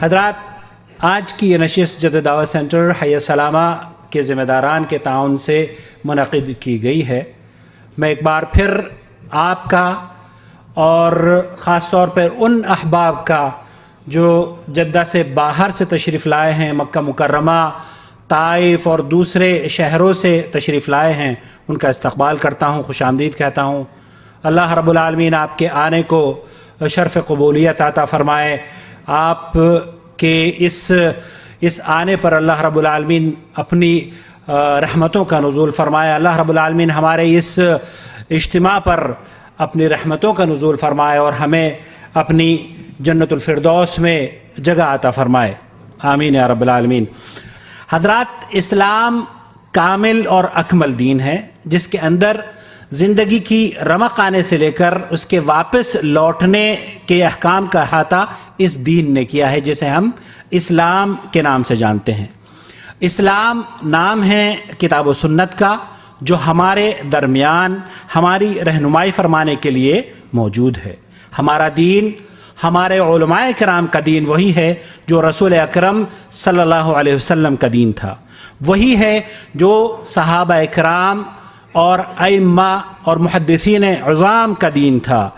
حضرات، آج کی یہ نشست جدید دعوت سینٹر حی سلامہ کے ذمہ داران کے تعاون سے منعقد کی گئی ہے۔ میں ایک بار پھر آپ کا اور خاص طور پر ان احباب کا جو جدہ سے باہر سے تشریف لائے ہیں، مکہ مکرمہ، طائف اور دوسرے شہروں سے تشریف لائے ہیں، ان کا استقبال کرتا ہوں، خوش آمدید کہتا ہوں۔ اللہ رب العالمین آپ کے آنے کو شرف قبولیت عطا فرمائے۔ آپ کے اس آنے پر اللہ رب العالمین اپنی رحمتوں کا نزول فرمائے۔ اللہ رب العالمین ہمارے اس اجتماع پر اپنی رحمتوں کا نزول فرمائے اور ہمیں اپنی جنت الفردوس میں جگہ عطا فرمائے، آمین یا رب العالمین۔ حضرات، اسلام کامل اور اکمل دین ہے جس کے اندر زندگی کی رمق آنے سے لے کر اس کے واپس لوٹنے کے احکام کا احاطہ اس دین نے کیا ہے، جسے ہم اسلام کے نام سے جانتے ہیں۔ اسلام نام ہے کتاب و سنت کا، جو ہمارے درمیان ہماری رہنمائی فرمانے کے لیے موجود ہے۔ ہمارا دین، ہمارے علماء کرام کا دین وہی ہے جو رسول اکرم صلی اللہ علیہ وسلم کا دین تھا، وہی ہے جو صحابہ کرام اور ائمہ اور محدثین عظام کا دین تھا۔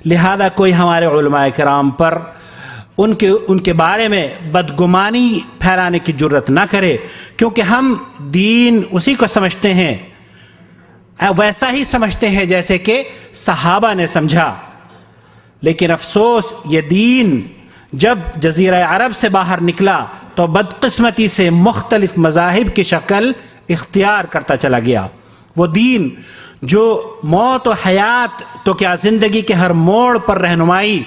لہذا کوئی ہمارے علماء کرام پر ان کے بارے میں بدگمانی پھیلانے کی جرت نہ کرے، کیونکہ ہم دین اسی کو سمجھتے ہیں، ویسا ہی سمجھتے ہیں جیسے کہ صحابہ نے سمجھا۔ لیکن افسوس، یہ دین جب جزیرہ عرب سے باہر نکلا تو بدقسمتی سے مختلف مذاہب کی شکل اختیار کرتا چلا گیا۔ وہ دین جو موت و حیات تو کیا زندگی کے ہر موڑ پر رہنمائی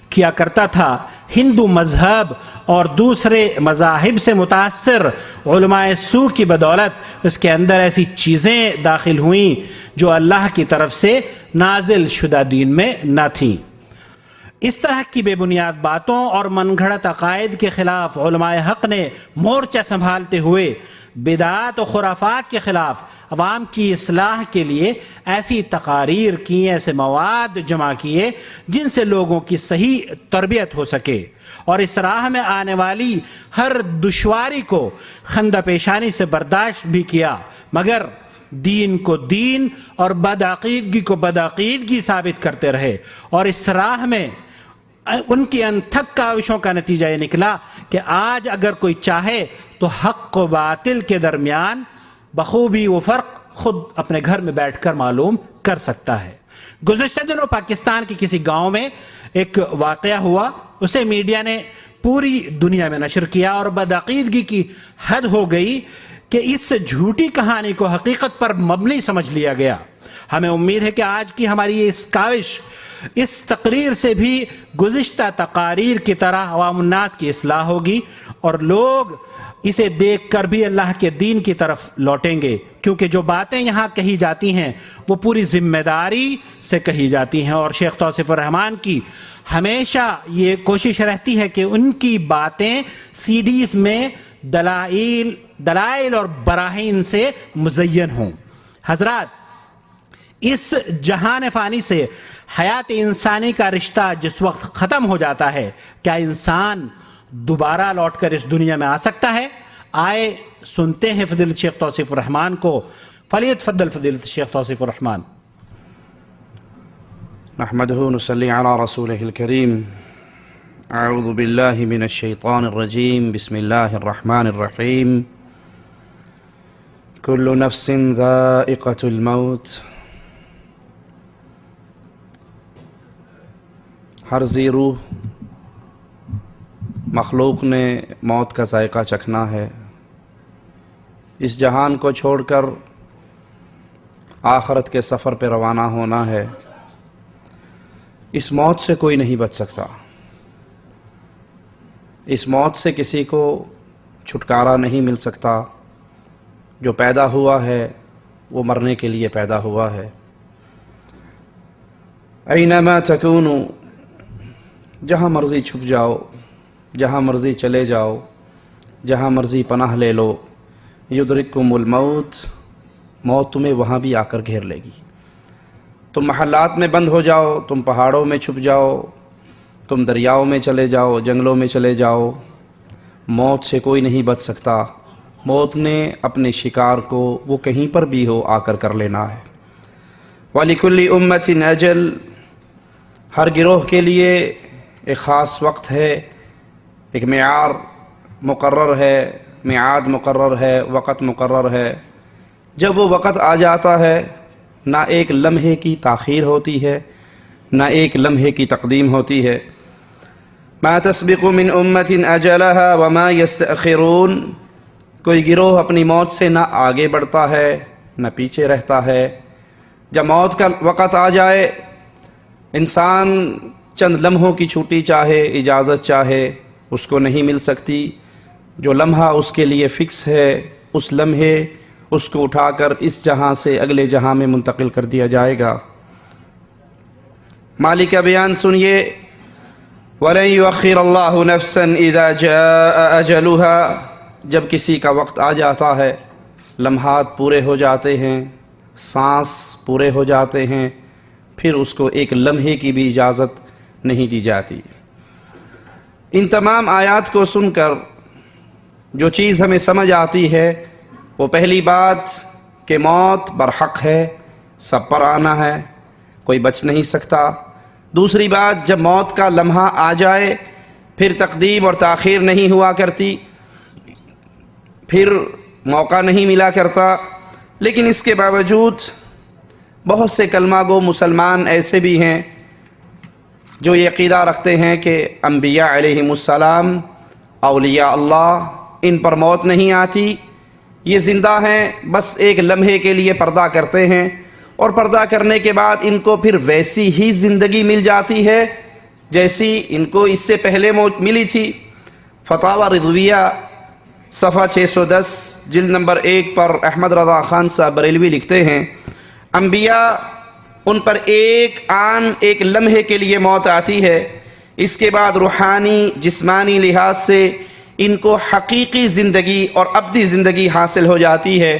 کیا کرتا تھا، ہندو مذہب اور دوسرے مذاہب سے متاثر علماء سو کی بدولت اس کے اندر ایسی چیزیں داخل ہوئیں جو اللہ کی طرف سے نازل شدہ دین میں نہ تھیں۔ اس طرح کی بے بنیاد باتوں اور من گھڑت عقائد کے خلاف علماء حق نے مورچہ سنبھالتے ہوئے بدعات و خرافات کے خلاف عوام کی اصلاح کے لیے ایسی تقاریر کی، ایسے مواد جمع کیے جن سے لوگوں کی صحیح تربیت ہو سکے، اور اس راہ میں آنے والی ہر دشواری کو خندہ پیشانی سے برداشت بھی کیا، مگر دین کو دین اور بدعقیدگی کو بدعقیدگی ثابت کرتے رہے۔ اور اس راہ میں ان کی انتھک کاوشوں کا نتیجہ یہ نکلا کہ آج اگر کوئی چاہے تو حق و باطل کے درمیان بخوبی وہ فرق خود اپنے گھر میں بیٹھ کر معلوم کر سکتا ہے۔ گزشتہ دنوں پاکستان کے کسی گاؤں میں ایک واقعہ ہوا، اسے میڈیا نے پوری دنیا میں نشر کیا اور بدعقیدگی کی حد ہو گئی کہ اس جھوٹی کہانی کو حقیقت پر مبنی سمجھ لیا گیا۔ ہمیں امید ہے کہ آج کی ہماری اس کاوش اس تقریر سے بھی گزشتہ تقاریر کی طرح عوام الناس کی اصلاح ہوگی اور لوگ اسے دیکھ کر بھی اللہ کے دین کی طرف لوٹیں گے، کیونکہ جو باتیں یہاں کہی جاتی ہیں وہ پوری ذمہ داری سے کہی جاتی ہیں، اور شیخ توصیف الرحمان کی ہمیشہ یہ کوشش رہتی ہے کہ ان کی باتیں سیڈیز میں دلائل اور براہین سے مزین ہوں۔ حضرات، اس جہان فانی سے حیات انسانی کا رشتہ جس وقت ختم ہو جاتا ہے، کیا انسان دوبارہ لوٹ کر اس دنیا میں آ سکتا ہے؟ آئے سنتے ہیں فضیلت شیخ توصیف الرحمان کو۔ فلیتفضل فضیلت شیخ توصیف الرحمان۔ نحمده نصلي على رسوله الكريم۔ اعوذ باللہ من الشیطان الرجیم، بسم اللہ الرحمن الرحیم۔ كل نفس ذائقة الموت، ہر ذی روح مخلوق نے موت کا ذائقہ چکھنا ہے۔ اس جہان کو چھوڑ کر آخرت کے سفر پہ روانہ ہونا ہے۔ اس موت سے کوئی نہیں بچ سکتا، اس موت سے کسی کو چھٹکارا نہیں مل سکتا۔ جو پیدا ہوا ہے وہ مرنے کے لیے پیدا ہوا ہے۔ اینما تکونوا، جہاں مرضی چھپ جاؤ، جہاں مرضی چلے جاؤ، جہاں مرضی پناہ لے لو، یدرککم الموت، موت تمہیں وہاں بھی آ کر گھیر لے گی۔ تم محلات میں بند ہو جاؤ، تم پہاڑوں میں چھپ جاؤ، تم دریاؤں میں چلے جاؤ، جنگلوں میں چلے جاؤ، موت سے کوئی نہیں بچ سکتا. موت نے اپنے شکار کو وہ کہیں پر بھی ہو آ کر لینا ہے. وَلِكُلِّ أُمَّةٍ أَجَلٌ، ہر گروہ کے لیے ایک خاص وقت ہے، ایک معیار مقرر ہے، میعاد مقرر ہے، وقت مقرر ہے. جب وہ وقت آ جاتا ہے نہ ایک لمحے کی تاخیر ہوتی ہے نہ ایک لمحے کی تقدیم ہوتی ہے. مَا تَسْبِقُ مِنْ أُمَّةٍ أَجَلَهَا وَمَا يَسْتَأْخِرُونَ، کوئی گروہ اپنی موت سے نہ آگے بڑھتا ہے نہ پیچھے رہتا ہے. جب موت کا وقت آ جائے، انسان چند لمحوں کی چھٹی چاہے، اجازت چاہے، اس کو نہیں مل سکتی. جو لمحہ اس کے لیے فکس ہے، اس لمحے اس کو اٹھا کر اس جہاں سے اگلے جہاں میں منتقل کر دیا جائے گا. مالک کا بیان سنیے، وَلَن يُؤَخِّرَ اللَّهُ نَفْسًا إِذَا جَاءَ أَجَلُهَا، جب کسی کا وقت آ جاتا ہے، لمحات پورے ہو جاتے ہیں، سانس پورے ہو جاتے ہیں، پھر اس کو ایک لمحے کی بھی اجازت نہیں دی جاتی. ان تمام آیات کو سن کر جو چیز ہمیں سمجھ آتی ہے وہ پہلی بات کہ موت برحق ہے، سب پر آنا ہے، کوئی بچ نہیں سکتا. دوسری بات، جب موت کا لمحہ آ جائے پھر تقدیم اور تاخیر نہیں ہوا کرتی، پھر موقع نہیں ملا کرتا. لیکن اس کے باوجود بہت سے کلمہ گو مسلمان ایسے بھی ہیں جو یہ عقیدہ رکھتے ہیں کہ انبیاء علیہم السلام، اولیاء اللہ، ان پر موت نہیں آتی، یہ زندہ ہیں، بس ایک لمحے کے لیے پردہ کرتے ہیں اور پردہ کرنے کے بعد ان کو پھر ویسی ہی زندگی مل جاتی ہے جیسی ان کو اس سے پہلے موت ملی تھی. فتاوی رضویہ صفحہ 610 جلد نمبر 1 پر احمد رضا خان صاحب بریلوی لکھتے ہیں، انبیاء ان پر ایک آن ایک لمحے کے لیے موت آتی ہے، اس کے بعد روحانی جسمانی لحاظ سے ان کو حقیقی زندگی اور ابدی زندگی حاصل ہو جاتی ہے.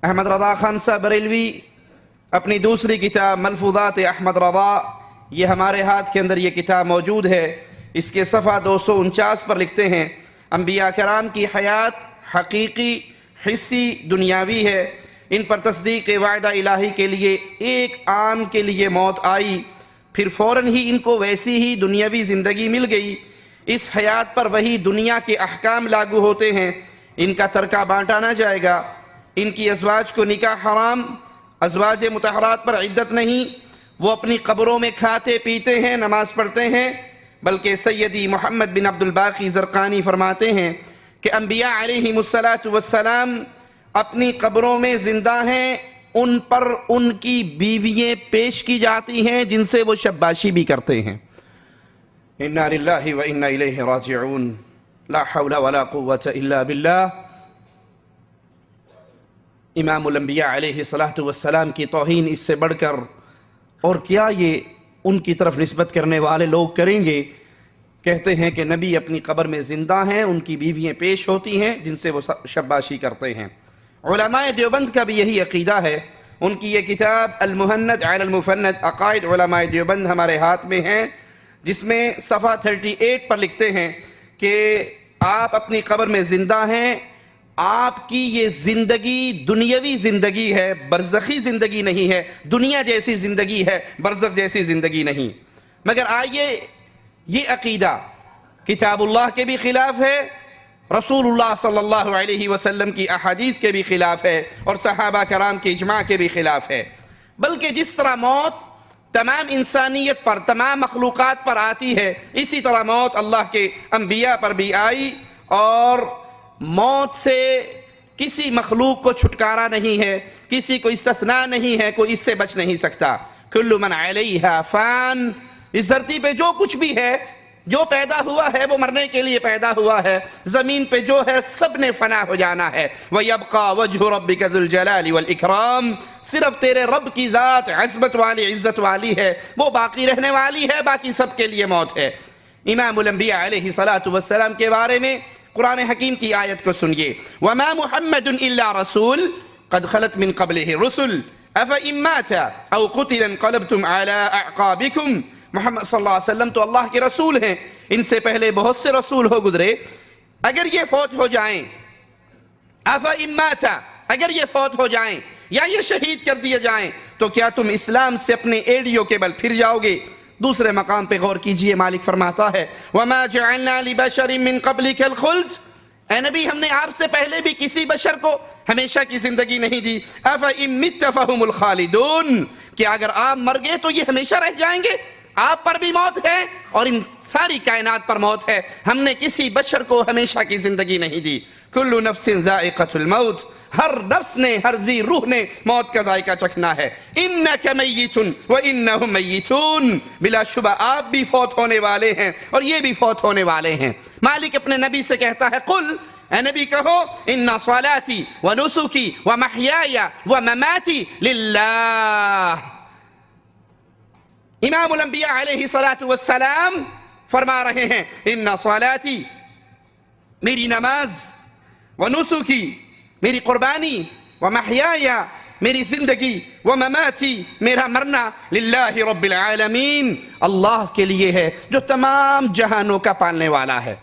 احمد رضا خان صاحب بریلوی اپنی دوسری کتاب ملفوظات احمد رضا، یہ ہمارے ہاتھ کے اندر یہ کتاب موجود ہے، اس کے صفحہ 249 پر لکھتے ہیں، انبیاء کرام کی حیات حقیقی، حسی، دنیاوی ہے. ان پر تصدیق وعدہ الہی کے لیے ایک آن کے لیے موت آئی، پھر فوراً ہی ان کو ویسی ہی دنیاوی زندگی مل گئی. اس حیات پر وہی دنیا کے احکام لاگو ہوتے ہیں. ان کا ترکہ بانٹا نہ جائے گا، ان کی ازواج کو نکاح حرام، ازواج مطہرات پر عدت نہیں، وہ اپنی قبروں میں کھاتے پیتے ہیں، نماز پڑھتے ہیں. بلکہ سیدی محمد بن عبد الباقی زرقانی فرماتے ہیں کہ انبیاء علیہم السلام اپنی قبروں میں زندہ ہیں، ان پر ان کی بیوییں پیش کی جاتی ہیں جن سے وہ شباشی بھی کرتے ہیں. انا للہ و انا الیہ راجعون، لا حول ولا قوة الا باللہ. امام الانبیاء علیہ السلام کی توہین اس سے بڑھ کر اور کیا یہ ان کی طرف نسبت کرنے والے لوگ کریں گے. کہتے ہیں کہ نبی اپنی قبر میں زندہ ہیں، ان کی بیوییں پیش ہوتی ہیں جن سے وہ شباشی کرتے ہیں. علماء دیوبند کا بھی یہی عقیدہ ہے. ان کی یہ کتاب المہند علی المفند عقائد علماء دیوبند ہمارے ہاتھ میں ہیں، جس میں صفحہ 38 پر لکھتے ہیں کہ آپ اپنی قبر میں زندہ ہیں، آپ کی یہ زندگی دنیاوی زندگی ہے، برزخی زندگی نہیں ہے. دنیا جیسی زندگی ہے، برزخ جیسی زندگی نہیں. مگر آئیے، یہ عقیدہ کتاب اللہ کے بھی خلاف ہے، رسول اللہ صلی اللہ علیہ وسلم کی احادیث کے بھی خلاف ہے، اور صحابہ کرام کے اجماع کے بھی خلاف ہے. بلکہ جس طرح موت تمام انسانیت پر، تمام مخلوقات پر آتی ہے، اسی طرح موت اللہ کے انبیاء پر بھی آئی، اور موت سے کسی مخلوق کو چھٹکارا نہیں ہے، کسی کو استثناء نہیں ہے، کوئی اس سے بچ نہیں سکتا. کل من علیہا فان، اس دھرتی پہ جو کچھ بھی ہے، جو پیدا ہوا ہے وہ مرنے کے لیے پیدا ہوا ہے. زمین پہ جو ہے سب نے فنا ہو جانا ہے. وَيَبْقَى وَجْهُ رَبِّكَ ذُو الْجَلَالِ وَالْإِكْرَامِ، صرف تیرے رب کی ذات عظمت والی، عزت والی ہے، وہ باقی رہنے والی ہے، باقی سب کے لیے موت ہے. امام الانبیاء علیہ السلام کے بارے میں قرآن حکیم کی آیت کو سنیے، وَمَا مُحَمَّدٌ إِلَّا رَسُولٌ قَدْ خَلَتْ مِن قَبْلِهِ الرُّسُلُ أَفَإِن مَّاتَ أَوْ قُتِلَ انقلبتم عَلَىٰ أَعْقَابِكُمْ. محمد صلی اللہ علیہ وسلم تو اللہ کے رسول ہیں، ان سے پہلے بہت سے رسول ہو گزرے، اگر یہ فوت ہو جائیں، أَفَإِن مَاتَ، اگر یہ فوت ہو جائیں یا یہ شہید کر دیے جائیں تو کیا تم اسلام سے اپنے ایڑیوں کے بل پھر جاؤ گے؟ دوسرے مقام پہ غور کیجئے، مالک فرماتا ہے وَمَا جَعَلْنَا لِبَشَرٍ مِّن قَبْلِكَ الْخُلْدَ، اے نبی ہم نے آپ سے پہلے بھی کسی بشر کو ہمیشہ کی زندگی نہیں دی۔ أَفَإِن مِّتَّ فَهُمُ الْخَالِدُونَ، کہ اگر آپ مر گئے تو یہ ہمیشہ رہ جائیں گے؟ آپ پر بھی موت ہے اور ان ساری کائنات پر موت ہے، ہم نے کسی بشر کو ہمیشہ کی زندگی نہیں دی۔ کل نفس ذائقۃ الموت، ہر نفس نے، ہر ذی روح نے موت کا ذائقہ چکھنا ہے۔ انک میت وانہم میتون، بلا شبہ آپ بھی فوت ہونے والے ہیں اور یہ بھی فوت ہونے والے ہیں۔ مالک اپنے نبی سے کہتا ہے قل، اے نبی کہو ان صلاتی ونسکی ومحیای ومماتی للہ۔ امام الانبیاء علیہ السلام فرما رہے ہیں ان صلاتی، میری نماز، ونسکی، میری قربانی، ومحیای، میری زندگی، ومماتی، میرا مرنا، للہ رب العالمین، اللہ کے لیے ہے جو تمام جہانوں کا پالنے والا ہے۔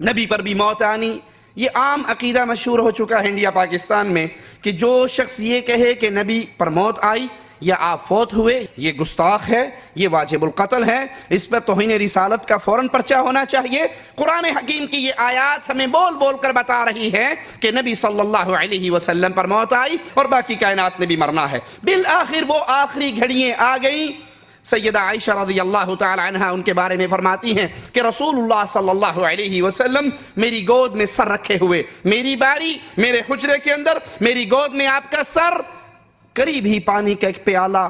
نبی پر بھی موت آنی، یہ عام عقیدہ مشہور ہو چکا ہے انڈیا پاکستان میں کہ جو شخص یہ کہے کہ نبی پر موت آئی یا آپ فوت ہوئے، یہ گستاخ ہے، یہ واجب القتل ہے، اس پر توہین رسالت کا فوراً پرچہ ہونا چاہیے۔ قرآن حکیم کی یہ آیات ہمیں بول بول کر بتا رہی ہے کہ نبی صلی اللہ علیہ وسلم پر موت آئی اور باقی کائنات نے بھی مرنا ہے۔ بالآخر وہ آخری گھڑیاں آ گئیں۔ سیدہ عائشہ رضی اللہ تعالی عنہ ان کے بارے میں فرماتی ہیں کہ رسول اللہ صلی اللہ علیہ وسلم میری گود میں سر رکھے ہوئے، میری باری میرے حجرے کے اندر، میری گود میں آپ کا سر، قریب ہی پانی کا ایک پیالہ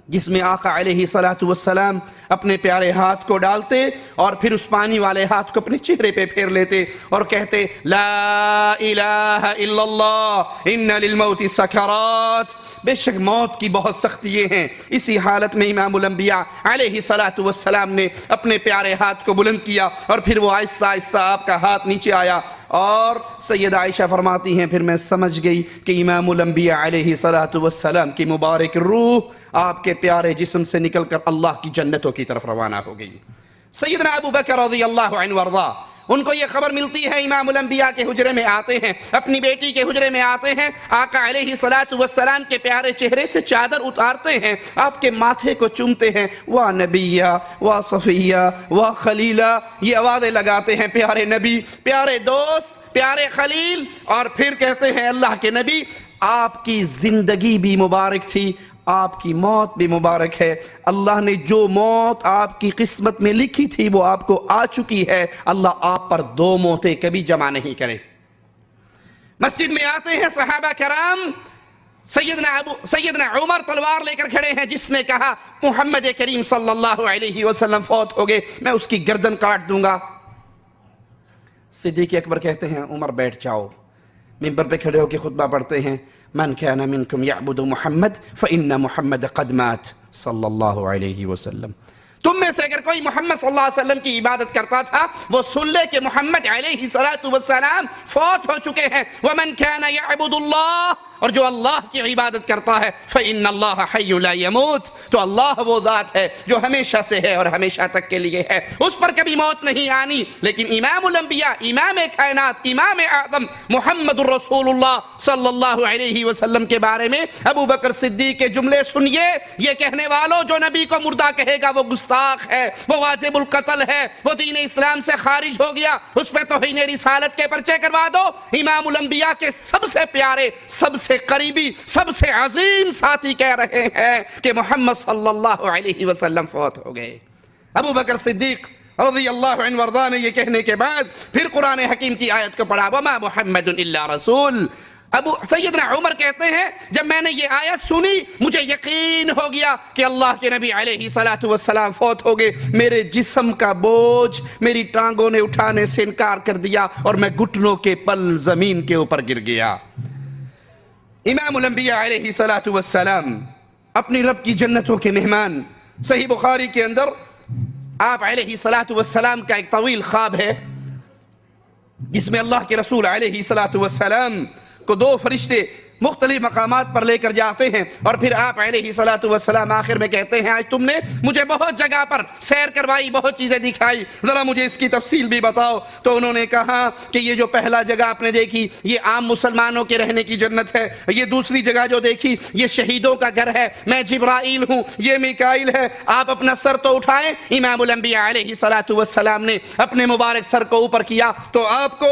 جس میں آقا علیہ السلام اپنے پیارے ہاتھ کو ڈالتے اور پھر اس پانی والے ہاتھ کو اپنے چہرے پہ پھیر لیتے اور کہتے لا الہ الا اللہ ان للموت سکرات، بے شک موت کی بہت سختیاں ہیں۔ اسی حالت میں امام الانبیاء علیہ السلام نے اپنے پیارے ہاتھ کو بلند کیا اور پھر وہ آہستہ آہستہ آپ کا ہاتھ نیچے آیا اور سیدہ عائشہ فرماتی ہیں پھر میں سمجھ گئی کہ امام الانبیاء علیہ السلام کی مبارک روح آپ کے پیارے جسم سے نکل کر اللہ کی جنتوں کی طرف روانہ ہو گئی۔ سیدنا ابو بکر رضی اللہ عنہ وارضا، ان کو یہ خبر ملتی ہے، امام الانبیاء کے حجرے میں آتے ہیں، اپنی بیٹی کے حجرے میں آتے ہیں، آقا علیہ السلام کے پیارے چہرے سے چادر اتارتے ہیں، آپ کے ماتھے کو چومتے ہیں، وا نبیہ وا صفیہ وا خلیلہ، یہ آوازیں لگاتے ہیں، پیارے نبی، پیارے دوست، پیارے خلیل، اور پھر کہتے ہیں اللہ کے نبی آپ کی زندگی بھی مبارک تھی، آپ کی موت بھی مبارک ہے، اللہ نے جو موت آپ کی قسمت میں لکھی تھی وہ آپ کو آ چکی ہے، اللہ آپ پر دو موتیں کبھی جمع نہیں کرے۔ مسجد میں آتے ہیں صحابہ کرام، سیدنا عمر تلوار لے کر کھڑے ہیں، جس نے کہا محمد کریم صلی اللہ علیہ وسلم فوت ہو گئے، میں اس کی گردن کاٹ دوں گا۔ صدیق اکبر کہتے ہیں عمر بیٹھ جاؤ، منبر پہ کھڑے ہو کے خطبہ پڑھتے ہیں، من كان منكم يعبد محمد فإن محمد قد مات صلی اللہ علیہ وسلم۔ تم میں سے اگر کوئی محمد صلی اللہ علیہ وسلم کی عبادت کرتا تھا وہ سن لے کہ محمد علیہ السلام فوت ہو چکے ہیں۔ ومن كان يعبد اللہ، اور جو اللہ کی عبادت کرتا ہے فإن اللہ حی لا يموت، تو اللہ وہ ذات ہے جو ہمیشہ سے ہے اور ہمیشہ تک کے لیے ہے، اس پر کبھی موت نہیں آنی۔ لیکن امام الانبیاء، امام کائنات، امام اعظم محمد الرسول اللہ صلی اللہ علیہ وسلم کے بارے میں ابو بکر صدیق کے جملے سنیے، یہ کہنے والوں جو نبی کو مردہ کہے گا وہ گستاخ ہے، وہ واجب القتل ہے، وہ دین اسلام سے خارج ہو گیا، اس پہ توہین رسالت کے پرچے کروا دو۔ امام الانبیاء کے سب سے پیارے، سب سے قریبی، سب سے عظیم ساتھی کہہ رہے ہیں کہ محمد صلی اللہ علیہ وسلم فوت ہو گئے۔ ابو بکر صدیق رضی اللہ عنہ وارضا نے یہ کہنے کے بعد پھر قرآن حکیم کی آیت کو پڑھا، وما محمد الا رسول۔ سیدنا عمر کہتے ہیں جب میں نے یہ آیت سنی مجھے یقین ہو گیا کہ اللہ کے نبی علیہ السلام فوت ہو گئے، میرے جسم کا بوجھ میری ٹانگوں نے اٹھانے سے انکار کر دیا اور میں گھٹنوں کے پل زمین کے اوپر گر گیا۔ امام الانبیاء علیہ السلام اپنی رب کی جنتوں کے مہمان، صحیح بخاری کے اندر آپ علیہ السلام کا ایک طویل خواب ہے جس میں اللہ کے رسول علیہ السلام کو دو فرشتے مختلف مقامات پر لے کر جاتے ہیں، اور پھر آپ علیہ الصلوۃ والسلام آخر میں کہتے ہیں آج تم نے مجھے بہت جگہ پر سیر کروائی، بہت چیزیں دکھائی، ذرا مجھے اس کی تفصیل بھی بتاؤ۔ تو انہوں نے کہا کہ یہ جو پہلا جگہ آپ نے دیکھی یہ عام مسلمانوں کے رہنے کی جنت ہے، یہ دوسری جگہ جو دیکھی یہ شہیدوں کا گھر ہے، میں جبرائیل ہوں، یہ میکائیل ہے، آپ اپنا سر تو اٹھائیں۔ امام الانبیاء علیہ الصلوۃ والسلام نے اپنے مبارک سر کو اوپر کیا تو آپ کو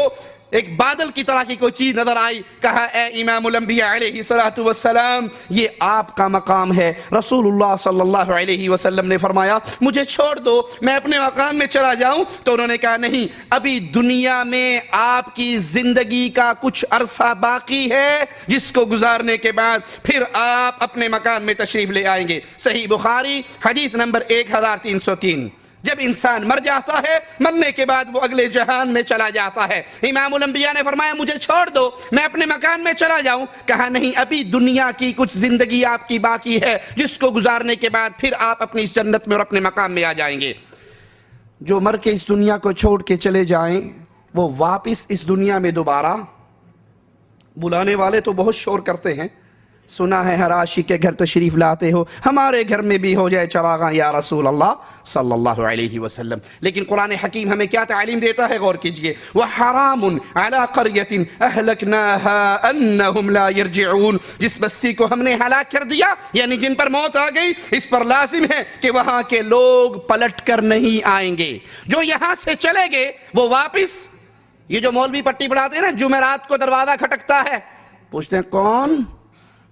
ایک بادل کی طرح کی کوئی چیز نظر آئی، کہا اے امام الانبیاء علیہ الصلوۃ والسلام یہ آپ کا مقام ہے۔ رسول اللہ صلی اللہ علیہ وسلم نے فرمایا مجھے چھوڑ دو، میں اپنے مقام میں چلا جاؤں۔ تو انہوں نے کہا نہیں، ابھی دنیا میں آپ کی زندگی کا کچھ عرصہ باقی ہے جس کو گزارنے کے بعد پھر آپ اپنے مکان میں تشریف لے آئیں گے۔ صحیح بخاری حدیث نمبر 1303۔ جب انسان مر جاتا ہے مرنے کے بعد وہ اگلے جہان میں چلا جاتا ہے۔ امام الانبیاء نے فرمایا مجھے چھوڑ دو، میں اپنے مکان میں چلا جاؤں۔ کہا نہیں، ابھی دنیا کی کچھ زندگی آپ کی باقی ہے جس کو گزارنے کے بعد پھر آپ اپنی اس جنت میں اور اپنے مقام میں آ جائیں گے۔ جو مر کے اس دنیا کو چھوڑ کے چلے جائیں وہ واپس اس دنیا میں دوبارہ، بلانے والے تو بہت شور کرتے ہیں، سنا ہے ہر عاشق کے گھر تشریف لاتے ہو، ہمارے گھر میں بھی ہو جائے چراغاں یا رسول اللہ صلی اللہ علیہ وسلم۔ لیکن قرآن حکیم ہمیں کیا تعلیم دیتا ہے، غور کیجئے، وَحَرَامٌ عَلَىٰ قَرْيَةٍ أَهْلَكْنَاهَا أَنَّهُمْ لَا يَرْجِعُونَ، جس بستی کو ہم نے ہلاک کر دیا یعنی جن پر موت آ گئی، اس پر لازم ہے کہ وہاں کے لوگ پلٹ کر نہیں آئیں گے۔ جو یہاں سے چلے گئے وہ واپس، یہ جو مولوی پٹی پڑھاتے ہیں نا، جمعرات کو دروازہ کھٹکتا ہے، پوچھتے ہیں کون؟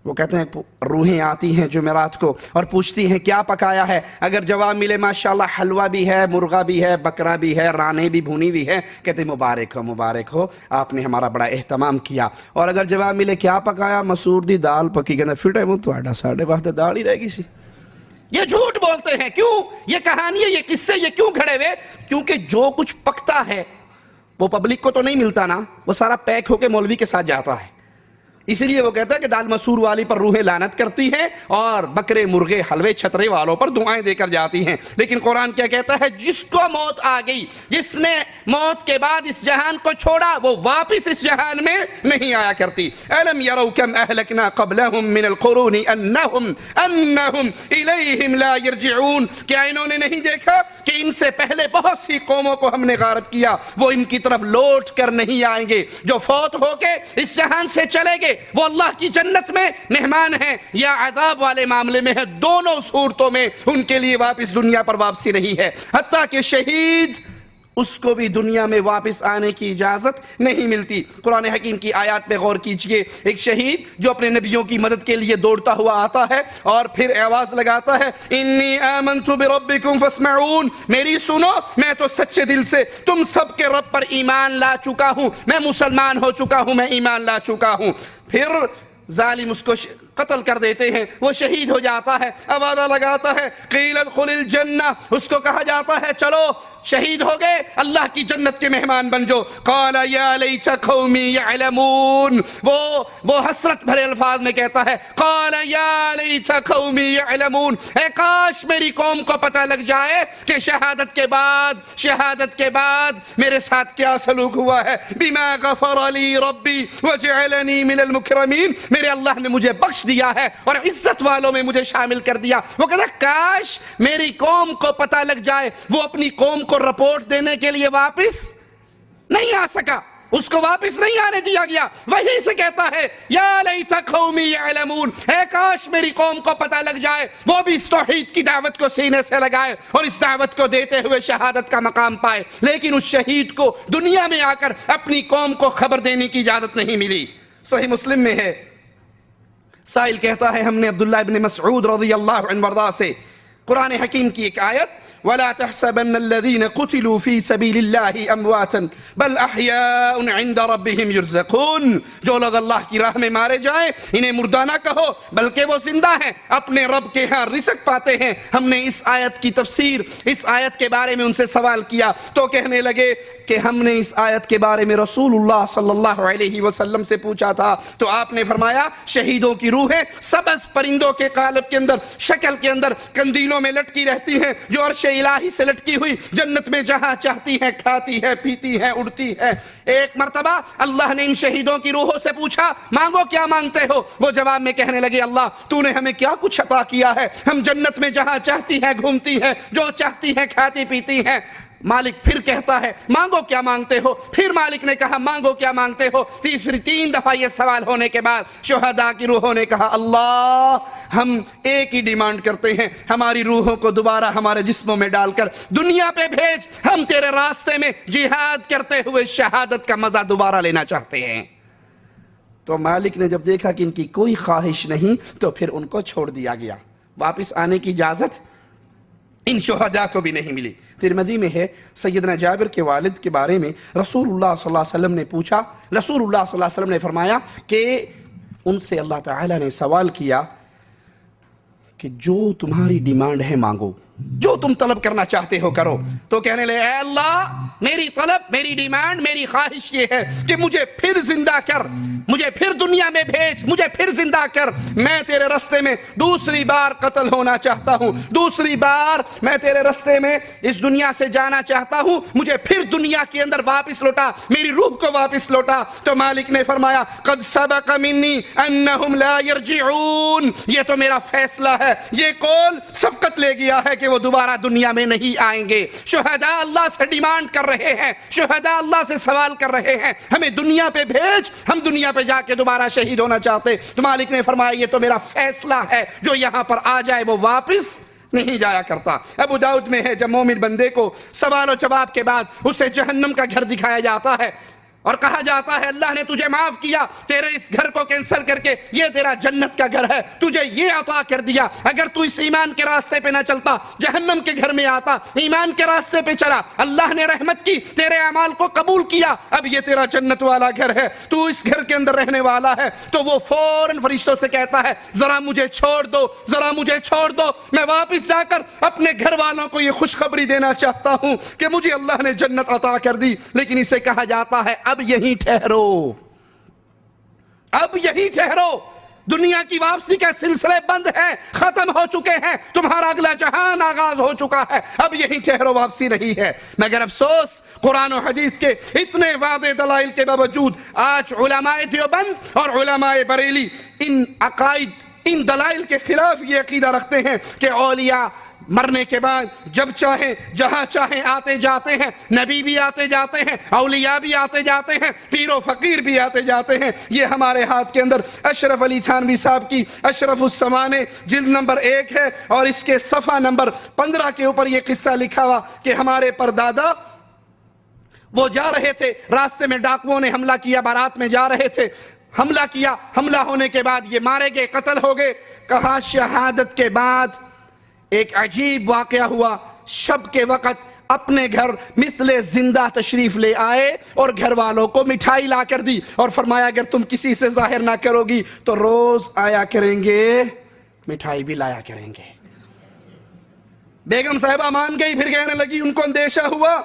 وہ کہتے ہیں روحیں آتی ہیں جمعرات کو اور پوچھتی ہیں کیا پکایا ہے۔ اگر جواب ملے ماشاءاللہ حلوہ بھی ہے، مرغا بھی ہے، بکرا بھی ہے، رانے بھی بھونی بھی ہے، کہتے ہیں مبارک ہو مبارک ہو، آپ نے ہمارا بڑا اہتمام کیا۔ اور اگر جواب ملے کیا پکایا، مسور دی دال پکی، کہتے ہیں پھر وہ تھوڑا ساڑھے واسطے دال ہی رہ گئی سی۔ یہ جھوٹ بولتے ہیں، کیوں؟ یہ کہانی ہے، یہ قصے یہ کیوں کھڑے ہوئے؟ کیونکہ جو کچھ پکتا ہے وہ پبلک کو تو نہیں ملتا نا، وہ سارا پیک ہو کے مولوی کے ساتھ جاتا ہے۔ اسی لیے وہ کہتا ہے کہ دال مسور والی پر روحیں لعنت کرتی ہیں اور بکرے مرغے حلوے چھترے والوں پر دعائیں دے کر جاتی ہیں۔ لیکن قرآن کیا کہتا ہے، جس کو موت آ گئی، جس نے موت کے بعد اس جہان کو چھوڑا، وہ واپس اس جہان میں نہیں آیا کرتی۔ أَلَمْ يَرَوْا كَمْ أَهْلَكْنَا قَبْلَهُمْ مِنَ الْقُرُونِ أَنَّهُمْ إِلَيْهِمْ لَا يَرْجِعُونَ، کیا انہوں نے نہیں دیکھا کہ ان سے پہلے بہت سی قوموں کو ہم نے غارت کیا، وہ ان کی طرف لوٹ کر نہیں آئیں گے۔ جو فوت ہو کے اس جہان سے چلے گئے وہ اللہ کی جنت میں مہمان ہیں یا عذاب والے معاملے میں ہے، دونوں صورتوں میں ان کے لیے واپس دنیا پر واپسی نہیں ہے۔ حتیٰ کہ شہید، اس کو بھی دنیا میں واپس آنے کی اجازت نہیں ملتی۔ قرآن حکیم کی آیات پہ غور کیجئے، ایک شہید جو اپنے نبیوں کی مدد کے لیے دوڑتا ہوا آتا ہے اور پھر آواز لگاتا ہے انی آمنت بربکم فاسمعون، میری سنو، میں تو سچے دل سے تم سب کے رب پر ایمان لا چکا ہوں، میں مسلمان ہو چکا ہوں، میں ایمان لا چکا ہوں۔ پھر ظالم اس کو قتل کر دیتے ہیں، وہ شہید ہو جاتا ہے، آوازہ لگاتا ہے قیل ادخل الجنہ، اس کو کہا جاتا ہے چلو شہید ہو گئے اللہ کی جنت کے مہمان بن جو۔ قال یا لیت قومی یعلمون، وہ حسرت بھرے الفاظ میں کہتا ہے قال یا لیت قومی یعلمون، اے کاش میری قوم کو پتہ لگ جائے کہ شہادت کے بعد میرے ساتھ کیا سلوک ہوا ہے۔ بما غفر لی ربی وجعلنی من المکرمین، میرے اللہ نے مجھے بخش دیا ہے اور عزت والوں میں مجھے شامل کر دیا۔ وہ کہتا ہے کاش میری قوم کو پتہ لگ جائے۔ وہ اپنی قوم کو رپورٹ دینے کے لیے واپس نہیں آ سکا، اس کو واپس نہیں آنے دیا گیا، وہیں سے کہتا ہے یا لیت قومی یعلمون، اے کاش میری قوم کو پتہ لگ جائے، وہ بھی اس توحید کی دعوت کو سینے سے لگائے اور اس دعوت کو دیتے ہوئے شہادت کا مقام پائے۔ لیکن اس شہید کو دنیا میں آ کر اپنی قوم کو خبر دینے کی اجازت نہیں ملی۔ صحیح مسلم میں ہے، سائل کہتا ہے ہم نے عبداللہ ابن مسعود رضی اللہ عنہ وارضاہ سے قرآن حکیم کی ایک آیت وَلَا تَحْسَبَنَّ الَّذِينَ قُتِلُوا فِي سَبِيلِ اللَّهِ أَمْوَاتًا بَلْ أَحْيَاءٌ عِنْدَ رَبِّهِمْ يُرْزَقُونَ، جو لوگ اللہ کی راہ میں مارے جائیں انہیں مردہ نہ کہو بلکہ وہ زندہ ہیں، اپنے رب کے ہاں رزق پاتے ہیں۔ ہم نے اس آیت کی تفسیر، اس آیت کے بارے میں ان سے سوال کیا تو کہنے لگے کہ ہم نے اس آیت کے بارے میں رسول اللہ صلی اللہ علیہ وسلم سے پوچھا تھا تو آپ نے فرمایا شہیدوں کی روحیں سبز پرندوں کے قالب کے اندر، شکل کے اندر، قندیلوں رسیوں میں لٹکی رہتی ہیں جو عرش الہی سے لٹکی ہوئی جنت میں جہاں چاہتی ہیں کھاتی ہے پیتی ہے اڑتی ہے۔ ایک مرتبہ اللہ نے ان شہیدوں کی روحوں سے پوچھا مانگو کیا مانگتے ہو؟ وہ جواب میں کہنے لگے اللہ تو نے ہمیں کیا کچھ عطا کیا ہے، ہم جنت میں جہاں چاہتی ہیں گھومتی ہیں، جو چاہتی ہیں کھاتی پیتی ہیں۔ مالک پھر کہتا ہے مانگو کیا مانگتے ہو؟ پھر مالک نے کہا مانگو کیا مانگتے ہو؟ تین دفعہ یہ سوال ہونے کے بعد شہداء کی روحوں نے کہا اللہ ہم ایک ہی ڈیمانڈ کرتے ہیں، ہماری روحوں کو دوبارہ ہمارے جسموں میں ڈال کر دنیا پہ بھیج، ہم تیرے راستے میں جہاد کرتے ہوئے شہادت کا مزہ دوبارہ لینا چاہتے ہیں۔ تو مالک نے جب دیکھا کہ ان کی کوئی خواہش نہیں تو پھر ان کو چھوڑ دیا گیا، واپس آنے کی اجازت ان شہداء کو بھی نہیں ملی۔ ترمذی میں ہے سیدنا جابر کے والد کے بارے میں رسول اللہ صلی اللہ علیہ وسلم نے پوچھا، رسول اللہ صلی اللہ علیہ وسلم نے فرمایا کہ ان سے اللہ تعالیٰ نے سوال کیا کہ جو تمہاری ڈیمانڈ ہے مانگو، جو تم طلب کرنا چاہتے ہو کرو۔ تو کہنے لگے اے اللہ میری طلب، میری ڈیمانڈ، میری خواہش یہ ہے کہ مجھے پھر زندہ کر، مجھے پھر دنیا میں بھیج، مجھے پھر زندہ کر، میں تیرے رستے میں دوسری بار قتل ہونا چاہتا ہوں، دوسری بار میں تیرے رستے میں اس دنیا سے جانا چاہتا ہوں، مجھے پھر دنیا کے اندر واپس لوٹا، میری روح کو واپس لوٹا۔ تو مالک نے فرمایا قد سبق منی انہم لا یرجعون، یہ تو میرا فیصلہ ہے، یہ قول سبقت لے گیا ہے کہ وہ دوبارہ دنیا میں نہیں آئیں گے۔ شہداء اللہ سے ڈیمانڈ کر رہے ہیں، شہداء اللہ سے سوال کر رہے ہیں ہمیں دنیا پہ بھیج، ہم دنیا پہ جا کے دوبارہ شہید ہونا چاہتے۔ تو مالک نے فرمایا یہ تو میرا فیصلہ ہے، جو یہاں پر آ جائے وہ واپس نہیں جایا کرتا۔ ابو داؤد میں ہے جب مومن بندے کو سوال و جواب کے بعد اسے جہنم کا گھر دکھایا جاتا ہے اور کہا جاتا ہے اللہ نے تجھے معاف کیا، تیرے اس گھر کو کینسل کر کے یہ تیرا جنت کا گھر ہے، تجھے یہ عطا کر دیا، اگر تو اس ایمان کے راستے پہ نہ چلتا جہنم کے گھر میں آتا، ایمان کے راستے پہ چلا، اللہ نے رحمت کی، تیرے اعمال کو قبول کیا، اب یہ تیرا جنت والا گھر ہے، تو اس گھر کے اندر رہنے والا ہے۔ تو وہ فوراً فرشتوں سے کہتا ہے ذرا مجھے چھوڑ دو، ذرا مجھے چھوڑ دو، میں واپس جا کر اپنے گھر والوں کو یہ خوشخبری دینا چاہتا ہوں کہ مجھے اللہ نے جنت عطا کر دی۔ لیکن اسے کہا جاتا ہے اب یہیں ٹھہرو، اب یہیں ٹھہرو، دنیا کی واپسی کے سلسلے بند ہیں، ختم ہو چکے ہیں، تمہارا اگلا جہان آغاز ہو چکا ہے، اب یہیں ٹھہرو، واپسی نہیں ہے۔ مگر افسوس قرآن و حدیث کے اتنے واضح دلائل کے باوجود آج علماء دیوبند اور علماء بریلی ان عقائد، ان دلائل کے خلاف یہ عقیدہ رکھتے ہیں کہ اولیاء مرنے کے بعد جب چاہیں جہاں چاہیں آتے جاتے ہیں، نبی بھی آتے جاتے ہیں، اولیاء بھی آتے جاتے ہیں، پیر و فقیر بھی آتے جاتے ہیں۔ یہ ہمارے ہاتھ کے اندر اشرف علی تھانوی صاحب کی اشرف السمانے جلد نمبر 1 ہے اور اس کے صفحہ نمبر 15 کے اوپر یہ قصہ لکھا ہوا کہ ہمارے پردادا وہ جا رہے تھے، راستے میں ڈاکوؤں نے حملہ کیا، بارات میں جا رہے تھے، حملہ کیا، حملہ ہونے کے بعد یہ مارے گئے، قتل ہو گئے۔ کہا شہادت کے بعد ایک عجیب واقعہ ہوا، شب کے وقت اپنے گھر مثل زندہ تشریف لے آئے اور گھر والوں کو مٹھائی لا کر دی اور فرمایا اگر تم کسی سے ظاہر نہ کرو گی تو روز آیا کریں گے، مٹھائی بھی لایا کریں گے۔ بیگم صاحبہ مان گئی، پھر کہنے لگی ان کو اندیشہ ہوا،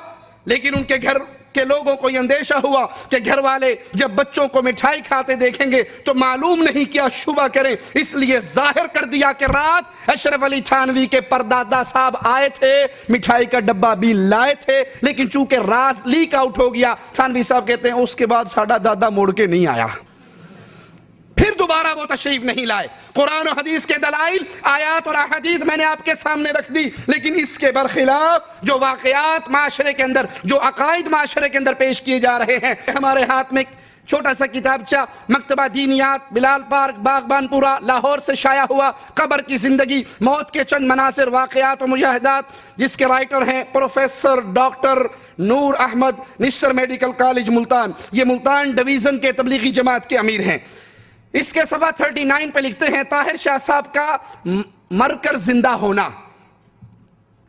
لیکن ان کے گھر کہ لوگوں کو یہ اندیشہ ہوا کہ گھر والے جب بچوں کو مٹھائی کھاتے دیکھیں گے تو معلوم نہیں کیا شبہ کریں، اس لیے ظاہر کر دیا کہ رات اشرف علی تھانوی کے پردادا صاحب آئے تھے، مٹھائی کا ڈبہ بھی لائے تھے، لیکن چونکہ راز لیک آؤٹ ہو گیا، تھانوی صاحب کہتے ہیں اس کے بعد ساڈا دادا موڑ کے نہیں آیا، پھر دوبارہ وہ تشریف نہیں لائے۔ قرآن و حدیث کے دلائل، آیات اور احادیث میں نے آپ کے سامنے رکھ دی، لیکن اس کے برخلاف جو واقعات معاشرے کے اندر، جو عقائد معاشرے کے اندر پیش کیے جا رہے ہیں۔ ہمارے ہاتھ میں چھوٹا سا کتابچہ مکتبہ دینیات بلال پارک باغبان پورا لاہور سے شائع ہوا، قبر کی زندگی، موت کے چند مناظر، واقعات و مشاہدات، جس کے رائٹر ہیں پروفیسر ڈاکٹر نور احمد، نشتر میڈیکل کالج ملتان، یہ ملتان ڈویژن کے تبلیغی جماعت کے امیر ہیں۔ اس کے صفحہ 39 پہ لکھتے ہیں طاہر شاہ صاحب کا مر کر زندہ ہونا،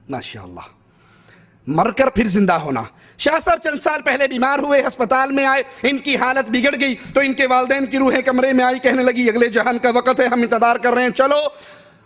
ماشاءاللہ، مر کر پھر زندہ ہونا۔ شاہ صاحب چند سال پہلے بیمار ہوئے، ہسپتال میں آئے، ان کی حالت بگڑ گئی تو ان کے والدین کی روحیں کمرے میں آئی، کہنے لگی اگلے جہان کا وقت ہے، ہم انتظار کر رہے ہیں، چلو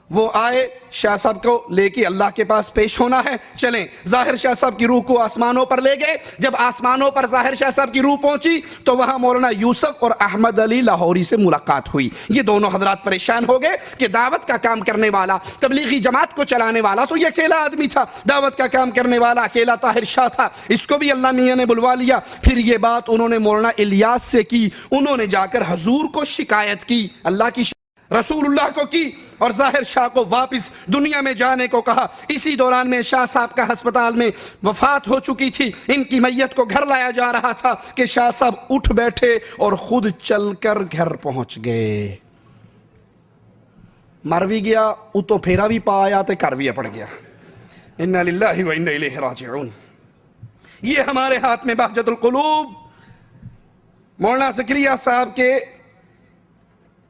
وہ آئے شاہ صاحب کو لے کے اللہ کے پاس پیش ہونا ہے. چلیں ظاہر شاہ صاحب کی روح کو آسمانوں پر لے گئے. جب آسمانوں پر ظاہر شاہ صاحب کی روح پہنچی تو وہاں مولانا یوسف اور احمد علی لاہوری سے ملاقات ہوئی. یہ دونوں حضرات پریشان ہو گئے کہ دعوت کا کام کرنے والا, تبلیغی جماعت کو چلانے والا تو یہ اکیلا آدمی تھا, دعوت کا کام کرنے والا اکیلا طاہر شاہ تھا, اس کو بھی اللہ میاں نے بلوا لیا. پھر یہ بات انہوں نے مولانا الیاس سے کی, انہوں نے جا کر حضور کو شکایت کی, اللہ کی رسول اللہ کو کی, اور ظاہر شاہ کو واپس دنیا میں جانے کو کہا. اسی دوران میں شاہ صاحب کا ہسپتال میں وفات ہو چکی تھی, ان کی میت کو گھر لایا جا رہا تھا کہ شاہ صاحب اٹھ بیٹھے اور خود چل کر گھر پہنچ گئے. مر بھی گیا, اتو پھیرا بھی پا آیا تے کر بھی پڑ گیا. انا للہ و انا الیہ راجعون. یہ ہمارے ہاتھ میں بہجت القلوب مولانا زکریا صاحب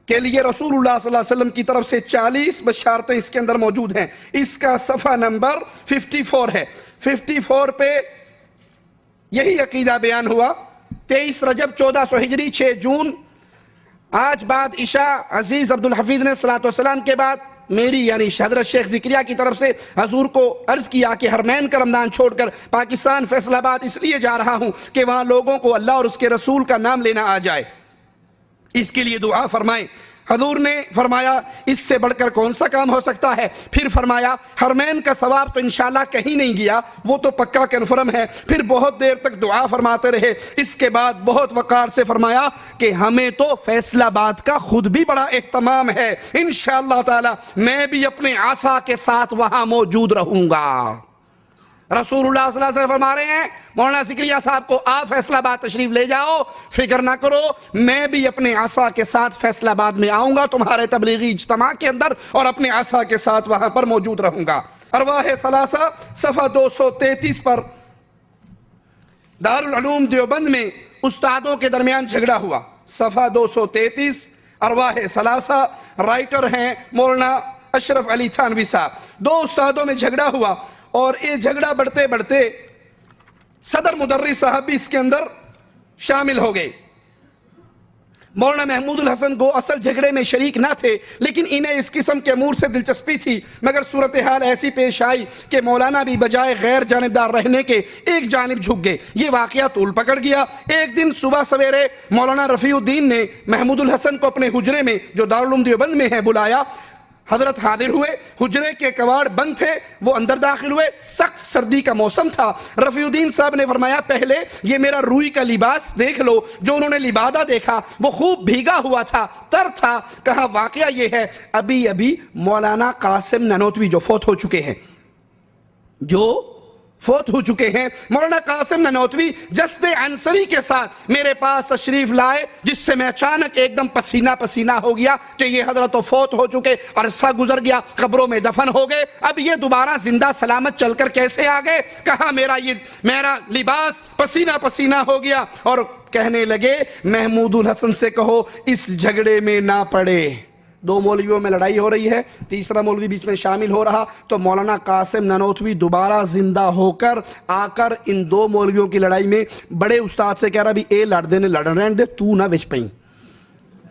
کے لیے رسول اللہ صلی اللہ علیہ وسلم کی طرف سے 40 بشارتیں اس کے اندر موجود ہیں. اس کا صفحہ نمبر 54 ہے. 54 پہ یہی عقیدہ بیان ہوا. 23 رجب 1400 ہجری 6 جون آج بعد عشاء عزیز عبدالحفیظ نے صلاۃ والسلام کے بعد میری یعنی حضرت شیخ زکریا کی طرف سے حضور کو عرض کیا کہ حرمین کا رمضان چھوڑ کر پاکستان فیصل آباد اس لیے جا رہا ہوں کہ وہاں لوگوں کو اللہ اور اس کے رسول کا نام لینا آ جائے, اس کے لیے دعا فرمائیں. حضور نے فرمایا اس سے بڑھ کر کون سا کام ہو سکتا ہے. پھر فرمایا حرمین کا ثواب تو انشاءاللہ کہیں نہیں گیا, وہ تو پکا کنفرم ہے. پھر بہت دیر تک دعا فرماتے رہے. اس کے بعد بہت وقار سے فرمایا کہ ہمیں تو فیصل آباد کا خود بھی بڑا اہتمام ہے, انشاءاللہ تعالی میں بھی اپنے عصا کے ساتھ وہاں موجود رہوں گا. رسول اللہ صلی اللہ علیہ وسلم فرما رہے ہیں مولانا زکریا صاحب کو آپ فیصل آباد تشریف لے جاؤ, فکر نہ کرو, میں بھی اپنے عصا کے ساتھ فیصل آباد میں آؤں گا تمہارے تبلیغی اجتماع کے اندر, اور اپنے عصا کے ساتھ وہاں پر موجود رہوں گا. ارواح ثلاثہ صفحہ 233 پر دارالعلوم دیوبند میں استادوں کے درمیان جھگڑا ہوا. صفحہ 233 ارواح ثلاثہ, رائٹر ہیں مولانا اشرف علی تھانوی صاحب. دو استادوں میں جھگڑا ہوا اور یہ جھگڑا بڑھتے بڑھتے صدر مدرس صاحب بھی اس کے اندر شامل ہو گئے. مولانا محمود الحسن گو اصل جھگڑے میں شریک نہ تھے, لیکن انہیں اس قسم کے امور سے دلچسپی تھی, مگر صورتحال ایسی پیش آئی کہ مولانا بھی بجائے غیر جانبدار رہنے کے ایک جانب جھک گئے. یہ واقعہ طول پکڑ گیا. ایک دن صبح سویرے مولانا رفیع الدین نے محمود الحسن کو اپنے حجرے میں جو دارالعلوم دیوبند میں ہے بلایا. حضرت حاضر ہوئے, حجرے کے کواڑ بند تھے, وہ اندر داخل ہوئے, سخت سردی کا موسم تھا. رفیع الدین صاحب نے فرمایا پہلے یہ میرا روئی کا لباس دیکھ لو. جو انہوں نے لبادہ دیکھا وہ خوب بھیگا ہوا تھا, تر تھا. کہا واقعہ یہ ہے ابھی ابھی مولانا قاسم نانوتوی جو فوت ہو چکے ہیں مولانا قاسم نانوتوی جسد عنصری کے ساتھ میرے پاس تشریف لائے, جس سے میں اچانک ایک دم پسینہ پسینہ ہو گیا کہ یہ حضرت تو فوت ہو چکے, عرصہ گزر گیا, قبروں میں دفن ہو گئے, اب یہ دوبارہ زندہ سلامت چل کر کیسے آ گئے. کہا میرا لباس پسینہ پسینہ ہو گیا, اور کہنے لگے محمود الحسن سے کہو اس جھگڑے میں نہ پڑے. دو مولویوں میں لڑائی ہو رہی ہے, تیسرا مولوی بیچ میں شامل ہو رہا, تو مولانا قاسم نانوتوی دوبارہ زندہ ہو کر آ کر ان دو مولویوں کی لڑائی میں بڑے استاد سے کہہ رہا بھی اے لڑ دینے لڑن رہن دے, تو نہ وچ پئیں.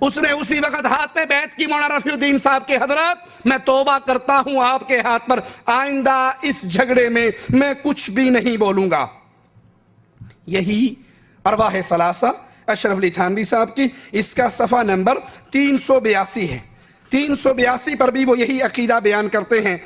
اس نے اسی وقت ہاتھ میں بیعت کی مولانا رفیع الدین صاحب کے حضرت میں توبہ کرتا ہوں آپ کے ہاتھ پر, آئندہ اس جھگڑے میں میں کچھ بھی نہیں بولوں گا. یہی ارواح ثلاثہ اشرف علی تھانوی صاحب کی, اس کا صفحہ نمبر 382 ہے. 382 پر بھی وہ یہی عقیدہ بیان کرتے ہیں.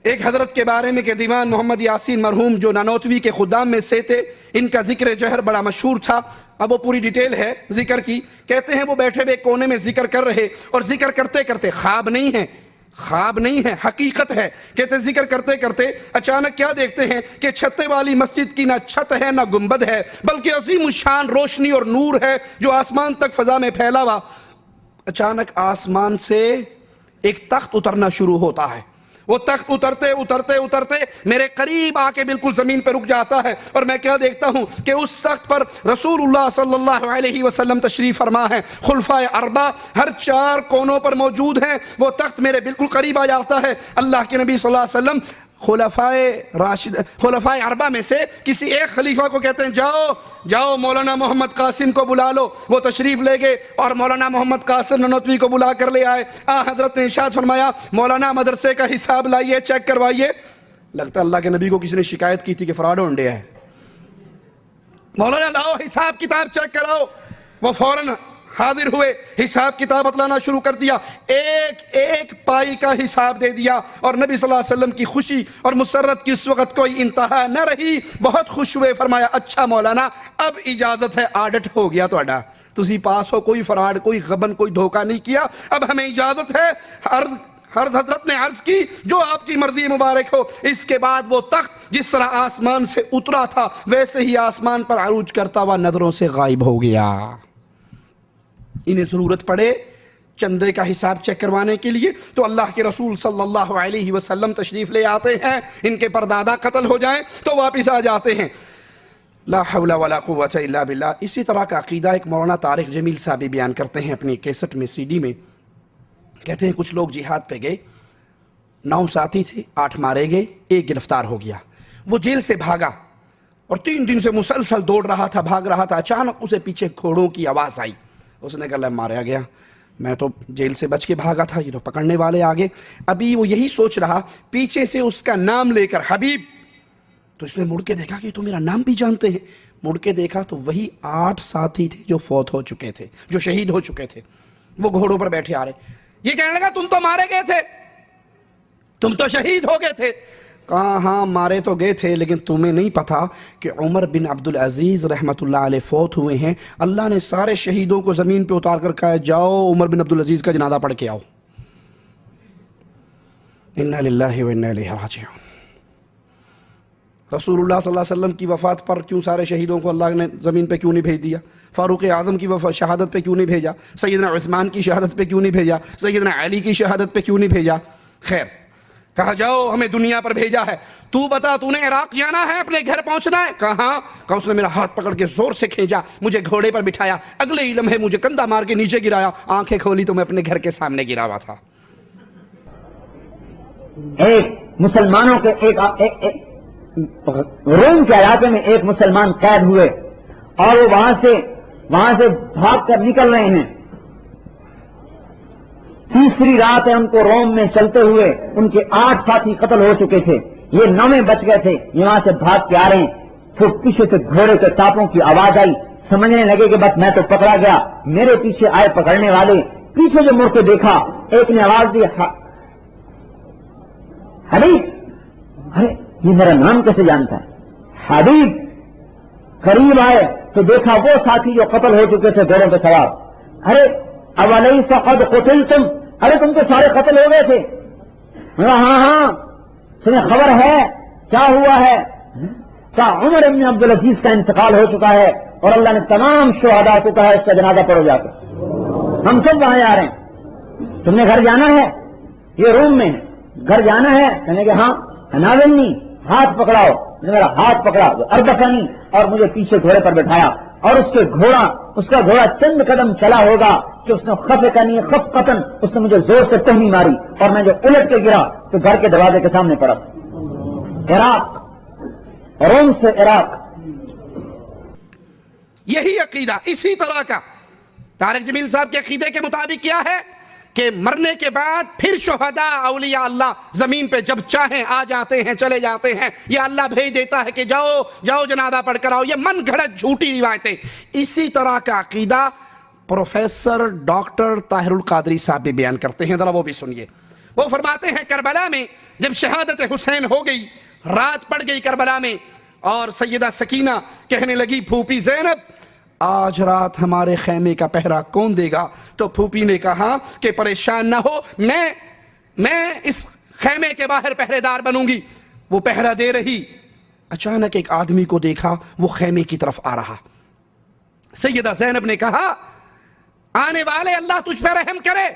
ایک حضرت کے بارے میں کہ دیوان محمد یاسین مرحوم جو نانوتوی کے خدام میں سے تھے, ان کا ذکر جہر بڑا مشہور تھا. اب وہ پوری ڈیٹیل ہے ذکر کی. کہتے ہیں وہ بیٹھے ہوئے کونے میں ذکر کر رہے, اور ذکر کرتے کرتے خواب نہیں ہے حقیقت ہے. کہتے ذکر کرتے کرتے اچانک کیا دیکھتے ہیں کہ چھتے والی مسجد کی نہ چھت ہے نہ گنبد ہے, بلکہ عظیم الشان روشنی اور نور ہے جو آسمان تک فضا میں پھیلا ہوا. اچانک آسمان سے ایک تخت اترنا شروع ہوتا ہے. وہ تخت اترتے میرے قریب آ کے بالکل زمین پہ رک جاتا ہے, اور میں کیا دیکھتا ہوں کہ اس تخت پر رسول اللہ صلی اللہ علیہ وسلم تشریف فرما ہے. خلفائے اربع ہر 4 کونوں پر موجود ہیں. وہ تخت میرے بالکل قریب آ جاتا ہے. اللہ کے نبی صلی اللہ علیہ وسلم خلفائے اربعہ میں سے کسی ایک خلیفہ کو کہتے ہیں جاؤ مولانا محمد قاسم کو بلا لو، وہ تشریف لے گئے اور مولانا محمد قاسم نانوتوی کو بلا کر لے آئے۔ حضرت نے ارشاد فرمایا مولانا مدرسے کا حساب لائیے، چیک کروائیے۔ لگتا اللہ کے نبی کو کسی نے شکایت کی تھی کہ فراڈ انڈیا ہے، مولانا لاؤ حساب کتاب چیک کراؤ۔ وہ فوراً حاضر ہوئے، حساب کتاب بتلانا شروع کر دیا، ایک ایک پائی کا حساب دے دیا، اور نبی صلی اللہ علیہ وسلم کی خوشی اور مسرت کی اس وقت کوئی انتہا نہ رہی، بہت خوش ہوئے۔ فرمایا اچھا مولانا اب اجازت ہے، آڈٹ ہو گیا تہاڈا، تسی پاس ہو، کوئی فراڈ کوئی غبن کوئی دھوکہ نہیں کیا، اب ہمیں اجازت ہے۔ حضرت نے عرض کی جو آپ کی مرضی مبارک ہو۔ اس کے بعد وہ تخت جس طرح آسمان سے اترا تھا ویسے ہی آسمان پر عروج کرتا ہوا نظروں سے غائب ہو گیا۔ انہیں ضرورت پڑے چندے کا حساب چیک کروانے کے لیے تو اللہ کے رسول صلی اللہ علیہ وسلم تشریف لے آتے ہیں، ان کے پردادا قتل ہو جائیں تو واپس آ جاتے ہیں۔ لا حول ولا قوت الا باللہ۔ اسی طرح کا عقیدہ ایک مولانا طارق جمیل صاحب بھی بیان کرتے ہیں اپنی کیسٹ میں، CD میں۔ کہتے ہیں کچھ لوگ جہاد پہ گئے، 9 ساتھی تھے، 8 مارے گئے، 1 گرفتار ہو گیا۔ وہ جیل سے بھاگا اور 3 دن سے مسلسل دوڑ رہا تھا، بھاگ رہا تھا، اچانک اسے پیچھے گھوڑوں کی آواز آئی۔ اس نے کہا مارا گیا، میں تو جیل سے بچ کے بھاگا تھا، یہ تو پکڑنے والے آگے۔ ابھی وہ یہی سوچ رہا، پیچھے سے اس کا نام لے کر حبیب، تو اس نے مڑ کے دیکھا کہ یہ تو میرا نام بھی جانتے ہیں۔ مڑ کے دیکھا تو وہی 8 ساتھی تھے جو فوت ہو چکے تھے، جو شہید ہو چکے تھے، وہ گھوڑوں پر بیٹھے آ رہے۔ یہ کہنے لگا تم تو مارے گئے تھے، تم تو شہید ہو گئے تھے۔ کہا ہاں مارے تو گئے تھے، لیکن تمہیں نہیں پتا کہ عمر بن عبدالعزیز رحمۃ اللہ علیہ فوت ہوئے ہیں۔ اللہ نے سارے شہیدوں کو زمین پہ اتار کر کہا جاؤ عمر بن عبدالعزیز کا جنازہ پڑھ کے آؤ۔ انا للہ و انا الیہ راجعون۔ رسول اللہ صلی اللہ علیہ وسلم کی وفات پر کیوں سارے شہیدوں کو اللہ نے زمین پہ کیوں نہیں بھیج دیا؟ فاروق اعظم کی شہادت پہ کیوں نہیں بھیجا؟ سیدنا عثمان کی شہادت پہ کیوں نہیں بھیجا؟ سیدنا علی کی شہادت پہ کیوں نہیں بھیجا؟ خیر، کہا جاؤ ہمیں دنیا پر بھیجا ہے، تو بتا تو نے عراق جانا ہے، اپنے گھر پہنچنا ہے؟ کہا کہ اس نے میرا ہاتھ پکڑ کے زور سے کھینچا، مجھے گھوڑے پر بٹھایا، اگلے ہی لمحے مجھے کندھا مار کے نیچے گرایا، آنکھیں کھولی تو میں اپنے گھر کے سامنے گرا ہوا تھا۔ ایک مسلمانوں کے روم کے علاقے میں ایک مسلمان قید ہوئے اور وہ وہاں سے بھاگ کر نکل رہے ہیں۔ تیسری رات ہے ان کو روم میں چلتے ہوئے، ان کے 8 ساتھی قتل ہو چکے تھے، یہ 9 بچ گئے تھے، یہ وہاں سے بھاگ کے آ رہے ہیں۔ پھر پیچھے سے گھوڑے کے ٹاپوں کی آواز آئی، سمجھنے لگے کہ بس میں تو پکڑا گیا۔ میرے پیچھے آئے پکڑنے والے، پیچھے جو مڑ کے دیکھا ایک نے آواز دی حبیب، ارے یہ میرا نام کیسے جانتا ہے؟ حبیب قریب آئے تو دیکھا وہ ساتھی جو قتل ہو چکے تھے گھوڑوں پہ سوار۔ ارے اولیس قد قتلتم، ارے تم تو سارے قتل ہو گئے تھے۔ ہاں تمہیں خبر ہے کیا ہوا ہے؟ کیا عمر بن عبدالعزیز کا انتقال ہو چکا ہے اور اللہ نے تمام شہداء کو کہا اس کا جنازہ پڑھو جا کر۔ ہم سب وہاں آ رہے ہیں، تم نے گھر جانا ہے؟ یہ روم میں گھر جانا ہے؟ کہنے کہ ہاں۔ ناولنی ہاتھ پکڑاؤ، میرا ہاتھ پکڑا اربکنی اور مجھے پیچھے گھوڑے پر بٹھایا، اور اس کا گھوڑا چند قدم چلا ہوگا کہ اس نے خفقنی خفقتن، اس نے مجھے زور سے ٹہنی ماری اور میں جو الٹ کے گرا تو گھر کے دروازے کے سامنے پڑا۔ عراق، روم سے عراق۔ یہی عقیدہ اسی طرح کا طارق جمیل صاحب کے عقیدے کے مطابق کیا ہے کہ مرنے کے بعد پھر شہداء اولیاء اللہ زمین پہ جب چاہیں آ جاتے ہیں، چلے جاتے ہیں، یا اللہ بھیج دیتا ہے کہ جاؤ جنازہ پڑھ کر آؤ۔ یہ من گھڑت جھوٹی روایتیں۔ اسی طرح کا عقیدہ پروفیسر ڈاکٹر طاہر القادری صاحب بھی بیان کرتے ہیں، ذرا وہ بھی سنیے۔ وہ فرماتے ہیں کربلا میں جب شہادت حسین ہو گئی، رات پڑ گئی کربلا میں، اور سیدہ سکینہ کہنے لگی پھوپھی زینب آج رات ہمارے خیمے کا پہرا کون دے گا؟ تو پھوپھی نے کہا کہ پریشان نہ ہو، میں اس خیمے کے باہر پہرے دار بنوں گی۔ وہ پہرا دے رہی، اچانک ایک آدمی کو دیکھا وہ خیمے کی طرف آ رہا۔ سیدہ زینب نے کہا آنے والے اللہ تجھ پہ رحم کرے،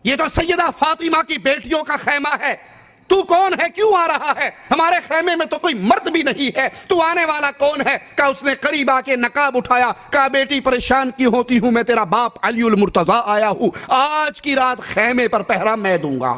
یہ تو سیدہ فاطمہ کی بیٹیوں کا خیمہ ہے، تو کون ہے، کیوں آ رہا ہے؟ ہمارے خیمے میں تو کوئی مرد بھی نہیں ہے، تو آنے والا کون ہے؟ کہا اس نے قریب آ کے نقاب اٹھایا، کہا بیٹی پریشان کیوں ہوتی ہوں، میں تیرا باپ علی المرتضیٰ آیا ہوں، آج کی رات خیمے پر پہرا میں دوں گا۔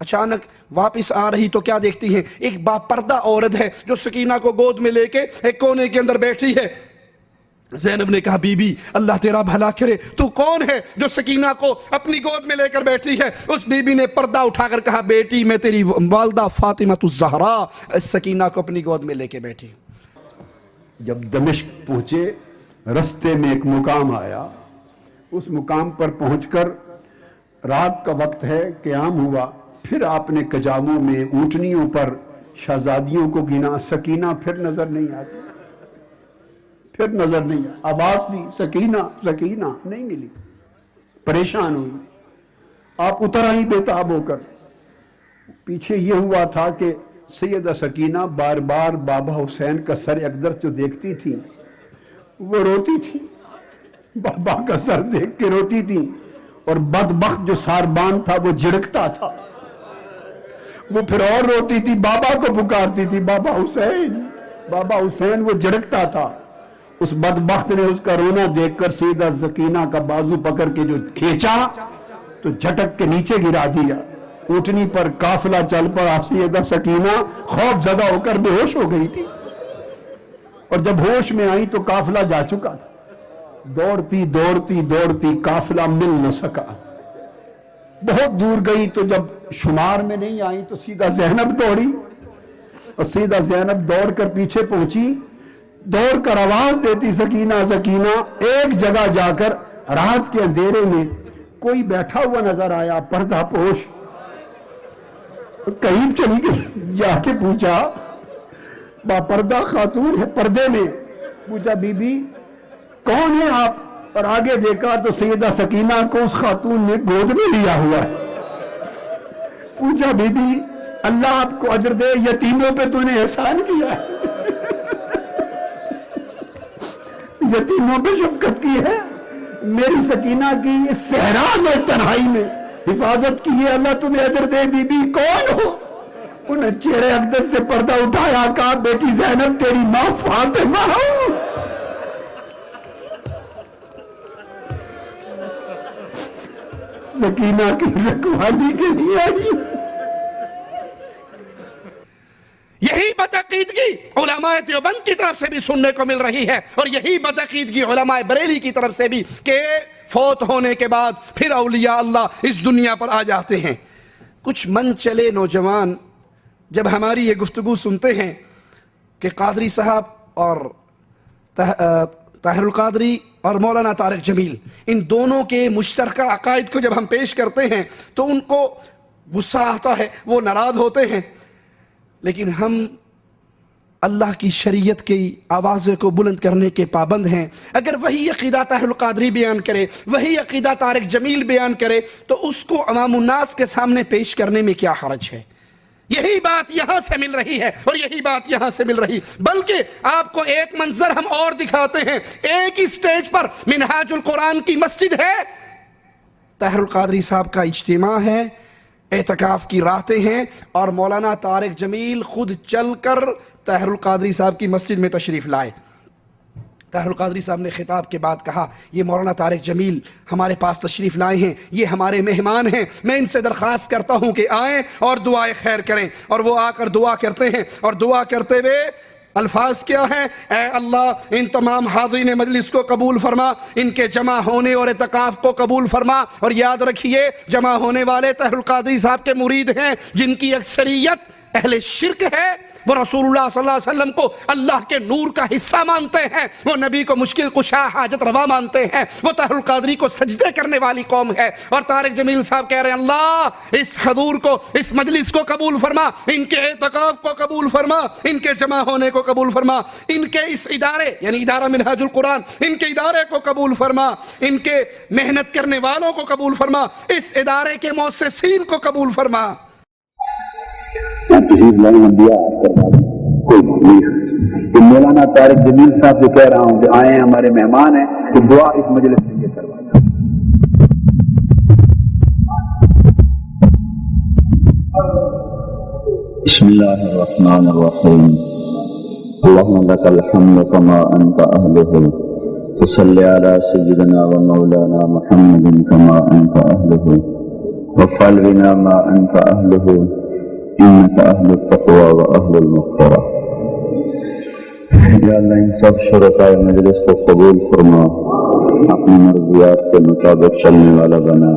اچانک واپس آ رہی تو کیا دیکھتی ہیں؟ ایک باپردہ عورت ہے جو سکینہ کو گود میں لے کے ایک کونے کے اندر بیٹھی ہے۔ زینب نے کہا بی بی اللہ تیرا بھلا کرے، تو کون ہے جو سکینہ کو اپنی گود میں لے کر بیٹھی ہے؟ اس بی بی نے پردہ اٹھا کر کہا بیٹی میں تیری والدہ فاطمہ الزہرا سکینہ کو اپنی گود میں لے کے بیٹھی۔ جب دمشق پہنچے رستے میں ایک مقام آیا، اس مقام پر پہنچ کر رات کا وقت ہے، قیام ہوا، پھر آپ نے کجاووں میں اونٹنیوں پر شہزادیوں کو گنا، سکینہ پھر نظر نہیں آتی، پھر نظر نہیں آتی، آواز دی سکینہ سکینہ نہیں ملی، پریشان ہوئی، آپ اتر آئی بےتاب ہو کر۔ پیچھے یہ ہوا تھا کہ سیدہ سکینہ بار بار بابا حسین کا سر اقدس جو دیکھتی تھی وہ روتی تھی، بابا کا سر دیکھ کے روتی تھی، اور بدبخت جو ساربان تھا وہ جھڑکتا تھا، وہ پھر اور روتی تھی، بابا کو پکارتی تھی بابا حسین بابا حسین، وہ جھڑکتا تھا۔ اس بدبخت نے اس کا رونا دیکھ کر سیدہ سکینہ کا بازو پکڑ کے جو کھینچا تو جھٹک کے نیچے گرا دیا۔ اونٹنی پر قافلہ چل پڑا، سیدہ سکینہ خوف زدہ ہو کر بے ہوش ہو گئی تھی، اور جب ہوش میں آئی تو قافلہ جا چکا تھا۔ دوڑتی دوڑتی دوڑتی قافلہ مل نہ سکا، بہت دور گئی تو جب شمار میں نہیں آئی تو سیدھا زینب دوڑی، اور سیدھا زینب دوڑ کر پیچھے پہنچی، دوڑ کر آواز دیتی سکینہ سکینہ۔ ایک جگہ جا کر رات کے اندھیرے میں کوئی بیٹھا ہوا نظر آیا، پردہ پوش، قریب چلی گئی، جا کے پوچھا، باپردہ خاتون ہے پردے میں، پوچھا بی بی کون ہے آپ؟ اور آگے دیکھا تو سیدہ سکینہ کو اس خاتون نے گود میں لیا ہوا ہے۔ پوچھا بی بی اللہ آپ کو اجر دے، یتیموں پہ تو نے احسان کیا ہے، یتیموں پہ شفقت کی ہے، میری سکینہ کی اس صحرا میں تنہائی میں حفاظت کی ہے، اللہ تمہیں اجر دے۔ بی بی کون ہو؟ انہیں چہرے اقدس سے پردہ اٹھایا، کہا بیٹی زینب تیری ماں فاطمہ ہو۔ سکینہ کی رکھوالی کے لیے آئی۔ یہی بدعقیدگی علماء دیوبند کی طرف سے بھی سننے کو مل رہی ہے، اور یہی بدعقیدگی علماء بریلی کی طرف سے بھی، کہ فوت ہونے کے بعد پھر اولیاء اللہ اس دنیا پر آ جاتے ہیں۔ کچھ من چلے نوجوان جب ہماری یہ گفتگو سنتے ہیں کہ قادری صاحب اور طاہر القادری اور مولانا طارق جمیل ان دونوں کے مشترکہ عقائد کو جب ہم پیش کرتے ہیں تو ان کو غصہ آتا ہے، وہ ناراض ہوتے ہیں، لیکن ہم اللہ کی شریعت کی آوازیں کو بلند کرنے کے پابند ہیں۔ اگر وہی عقیدہ طاہر القادری بیان کرے، وہی عقیدہ طارق جمیل بیان کرے، تو اس کو عوام الناس کے سامنے پیش کرنے میں کیا حرج ہے؟ یہی بات یہاں سے مل رہی ہے اور یہی بات یہاں سے مل رہی، بلکہ آپ کو ایک منظر ہم اور دکھاتے ہیں۔ ایک ہی سٹیج پر منہاج القرآن کی مسجد ہے، طاہر القادری صاحب کا اجتماع ہے، اعتکاف کی راتیں ہیں، اور مولانا طارق جمیل خود چل کر طاہر القادری صاحب کی مسجد میں تشریف لائے۔ طاہر القادری صاحب نے خطاب کے بعد کہا یہ مولانا طارق جمیل ہمارے پاس تشریف لائے ہیں، یہ ہمارے مہمان ہیں، میں ان سے درخواست کرتا ہوں کہ آئیں اور دعائے خیر کریں۔ اور وہ آ کر دعا کرتے ہیں، اور دعا کرتے ہوئے الفاظ کیا ہیں؟ اے اللہ ان تمام حاضرین مجلس کو قبول فرما، ان کے جمع ہونے اور اعتکاف کو قبول فرما، اور یاد رکھیے جمع ہونے والے طاہر القادری صاحب کے مرید ہیں جن کی اکثریت اہل شرک ہے، وہ رسول اللہ صلی اللہ علیہ وسلم کو اللہ کے نور کا حصہ مانتے ہیں، وہ نبی کو مشکل کشا حاجت روا مانتے ہیں، وہ طاہر القادری کو سجدے کرنے والی قوم ہے۔ اور طارق جمیل صاحب کہہ رہے ہیں اللہ اس حضور کو، اس مجلس کو قبول فرما، ان کے اعتکاف کو قبول فرما، ان کے جمع ہونے کو قبول فرما، ان کے اس ادارے یعنی ادارہ منہاج القرآن، ان کے ادارے کو قبول فرما، ان کے محنت کرنے والوں کو قبول فرما، اس ادارے کے مؤسسین کو قبول فرما۔ تشریف لانے میں دیا کوئی تکلیف کہ مولانا طارق جمیل صاحب سے کہہ رہا ہوں کہ آئے ہمارے مہمان ہیں، کہ دعا اس مجلس میں یہ کروا دیں۔ بسم اللہ الرحمن الرحیم، اللہم لک الحمد کما انت اہلہ، وصلی علی سیدنا و مولانا محمد کما انت اہلہ، وافعل بنا ما أنت أهله إنك أهل التقوى وأهل المغفرة. یا اللہ ان سب شرکائے مجلس کو قبول فرما، اپنی مرضیات کے مطابق چلنے والا بنا،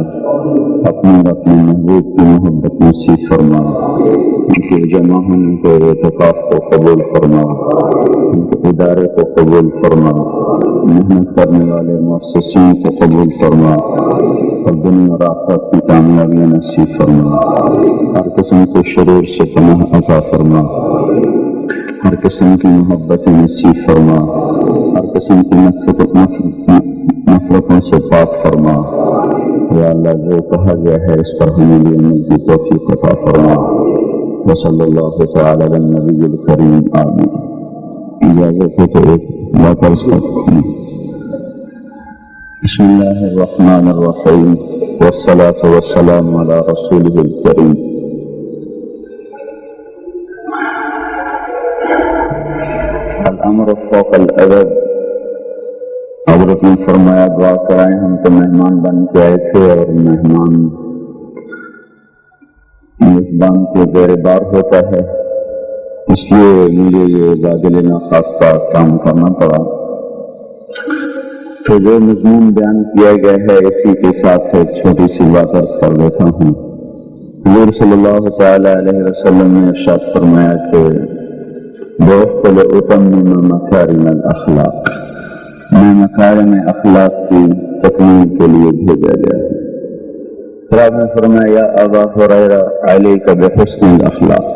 اپنے اور اپنے محبوب کی محبت نصیب فرما، ان کے جمع ہونے کے اعتکاف کو قبول فرما، ان کے ادارے کو قبول فرما، محنت کرنے والے مؤسسین کو قبول فرما اور دنیا اور آخرت کی کامیابیاں نصیب فرما، ہر قسم کے شرور سے پناہ عطا فرما، ہر قسم کی محبت نصیب فرما، ہر قسم کی نفرتوں سے پاک فرما. یا اللہ جو کہا گیا ہے اس پر ہمیں بھی عمل کی توفیق عطا فرما. وصلی اللہ تعالی علی النبی الکریم آمین. اجازت ہے کہ ایک بات عرض کرتا ہوں. بسم اللہ الرحمن الرحیم والصلاة والسلام علی رسولہ الکریم. الامر فوق العدد. حضرت نے فرمایا دعا کرائیں، ہم تو مہمان بن کے آئے تھے اور مہمان میزبان کے زیر بار ہوتا ہے، اس لیے مجھے یہ زیادہ ناخواستہ کام کرنا پڑا. تو جو مضمون بیان کیا گیا ہے اسی کے ساتھ ایک چھوٹی سی بات عرض کر دیتا ہوں. حضور صلی اللہ تعالی علیہ وسلم نے ارشاد فرمایا کہ بوصل اتمم مکارم الاخلاق، میں مکارم اخلاق کی تکمیل کے لیے بھیجا گیا ہے. پھر آپ نے فرمایا یا ابا ہریرہ علیک بحسن الاخلاق،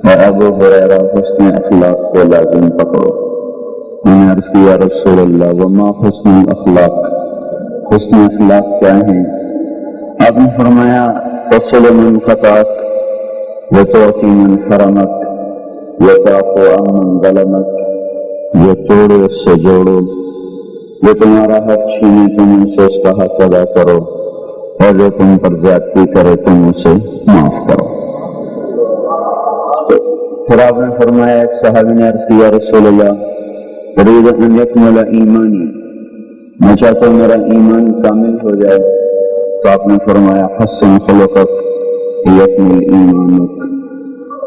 اور ابو ہریرہ حسن اخلاق کو لازم پکڑو. میں نے عرض کیا رسول اللہ وما حسن الاخلاق، حسن اخلاق کیا ہیں؟ آپ نے فرمایا تصل من خطاک وتعطی من حرمک وتعفو عمن ظلمک، یہ توڑو اس سے جوڑو، جو تمہارا حق چھینے تم ان سے اس کا حق ادا کرو، اور جو تم پر زیادتی کرے تم اسے معاف کرو. پھر آپ نے فرمایا ایک صحابی نے عرض کیا رسول اللہ اريد ان يكمل ایمانی، میں چاہتا ہوں میرا ایمان کامل ہو جائے. تو آپ نے فرمایا حسن خلقک یکمل ایمانک.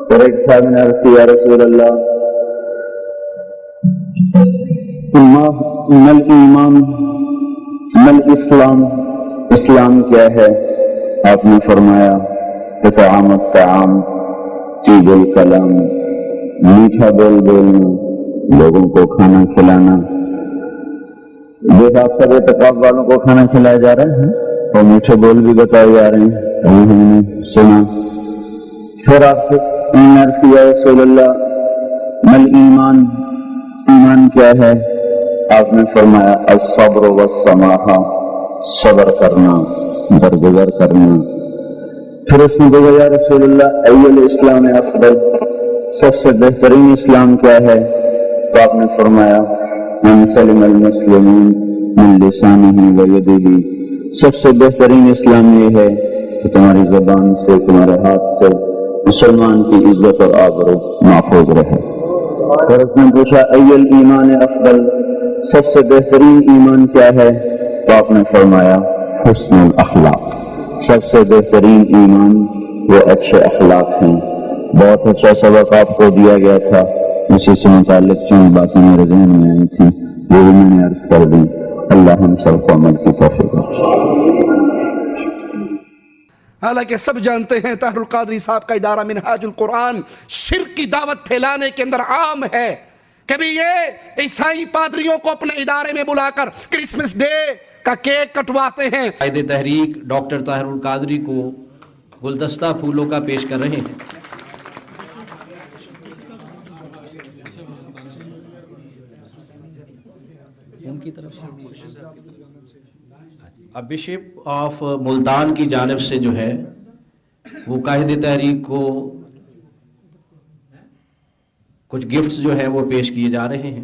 پھر ایک صاحب نے عرض کیا رسول اللہ مل ایمان مل اسلام، اسلام کیا ہے؟ آپ نے فرمایا اطعام الطعام طیب الکلام، میٹھا بول بولنا، لوگوں کو کھانا کھلانا. دیکھ آپ سب اعتکاف والوں کو کھانا کھلایا جا رہے ہیں اور میٹھے بول بھی بتائے جا رہے ہیں، ہم نے سنا. پھر آپ سے عرض کیا رسول اللہ مل ایمان، ایمان کیا ہے؟ آپ نے فرمایا الصبر والسماحہ، صبر کرنا، درگزر کرنا. پھر اس نے کہا یا رسول اللہ ای الاسلام افضل، سب سے بہترین اسلام کیا ہے؟ تو آپ نے فرمایا من سلم المسلمون من لسانہ ویدہ، سب سے بہترین اسلام یہ ہے کہ تمہاری زبان سے تمہارے ہاتھ سے مسلمان کی عزت اور آبرو محفوظ رہے. اور اس نے پوچھا ای الایمان افضل، سب سے بہترین ایمان کیا ہے؟ تو آپ نے فرمایا حسن الاخلاق، سب سے بہترین ایمان وہ اچھے اخلاق ہیں. بہت اچھا سبق آپ کو دیا گیا تھا، اسی سے متعلق چند باتیں میرے ذہن میں آئی تھیں، وہ بھی میں نے عرض کر دی. اللہ ہم سب کو عمل کی توفیق بخشے. حالانکہ سب جانتے ہیں طاہر القادری صاحب کا ادارہ منہاج القرآن شرک کی دعوت پھیلانے کے اندر عام ہے. کبھی یہ عیسائی پادریوں کو اپنے ادارے میں بلا کر کرسمس ڈے کا کیک کٹواتے ہیں. قائد تحریک ڈاکٹر طاہر القادری کو گلدستہ پھولوں کا پیش کر رہے ہیں. ان کی طرف اب بشپ آف ملتان کی جانب سے جو ہے وہ قائد تحریک کو کچھ گفٹس جو ہے وہ پیش کیے جا رہے ہیں.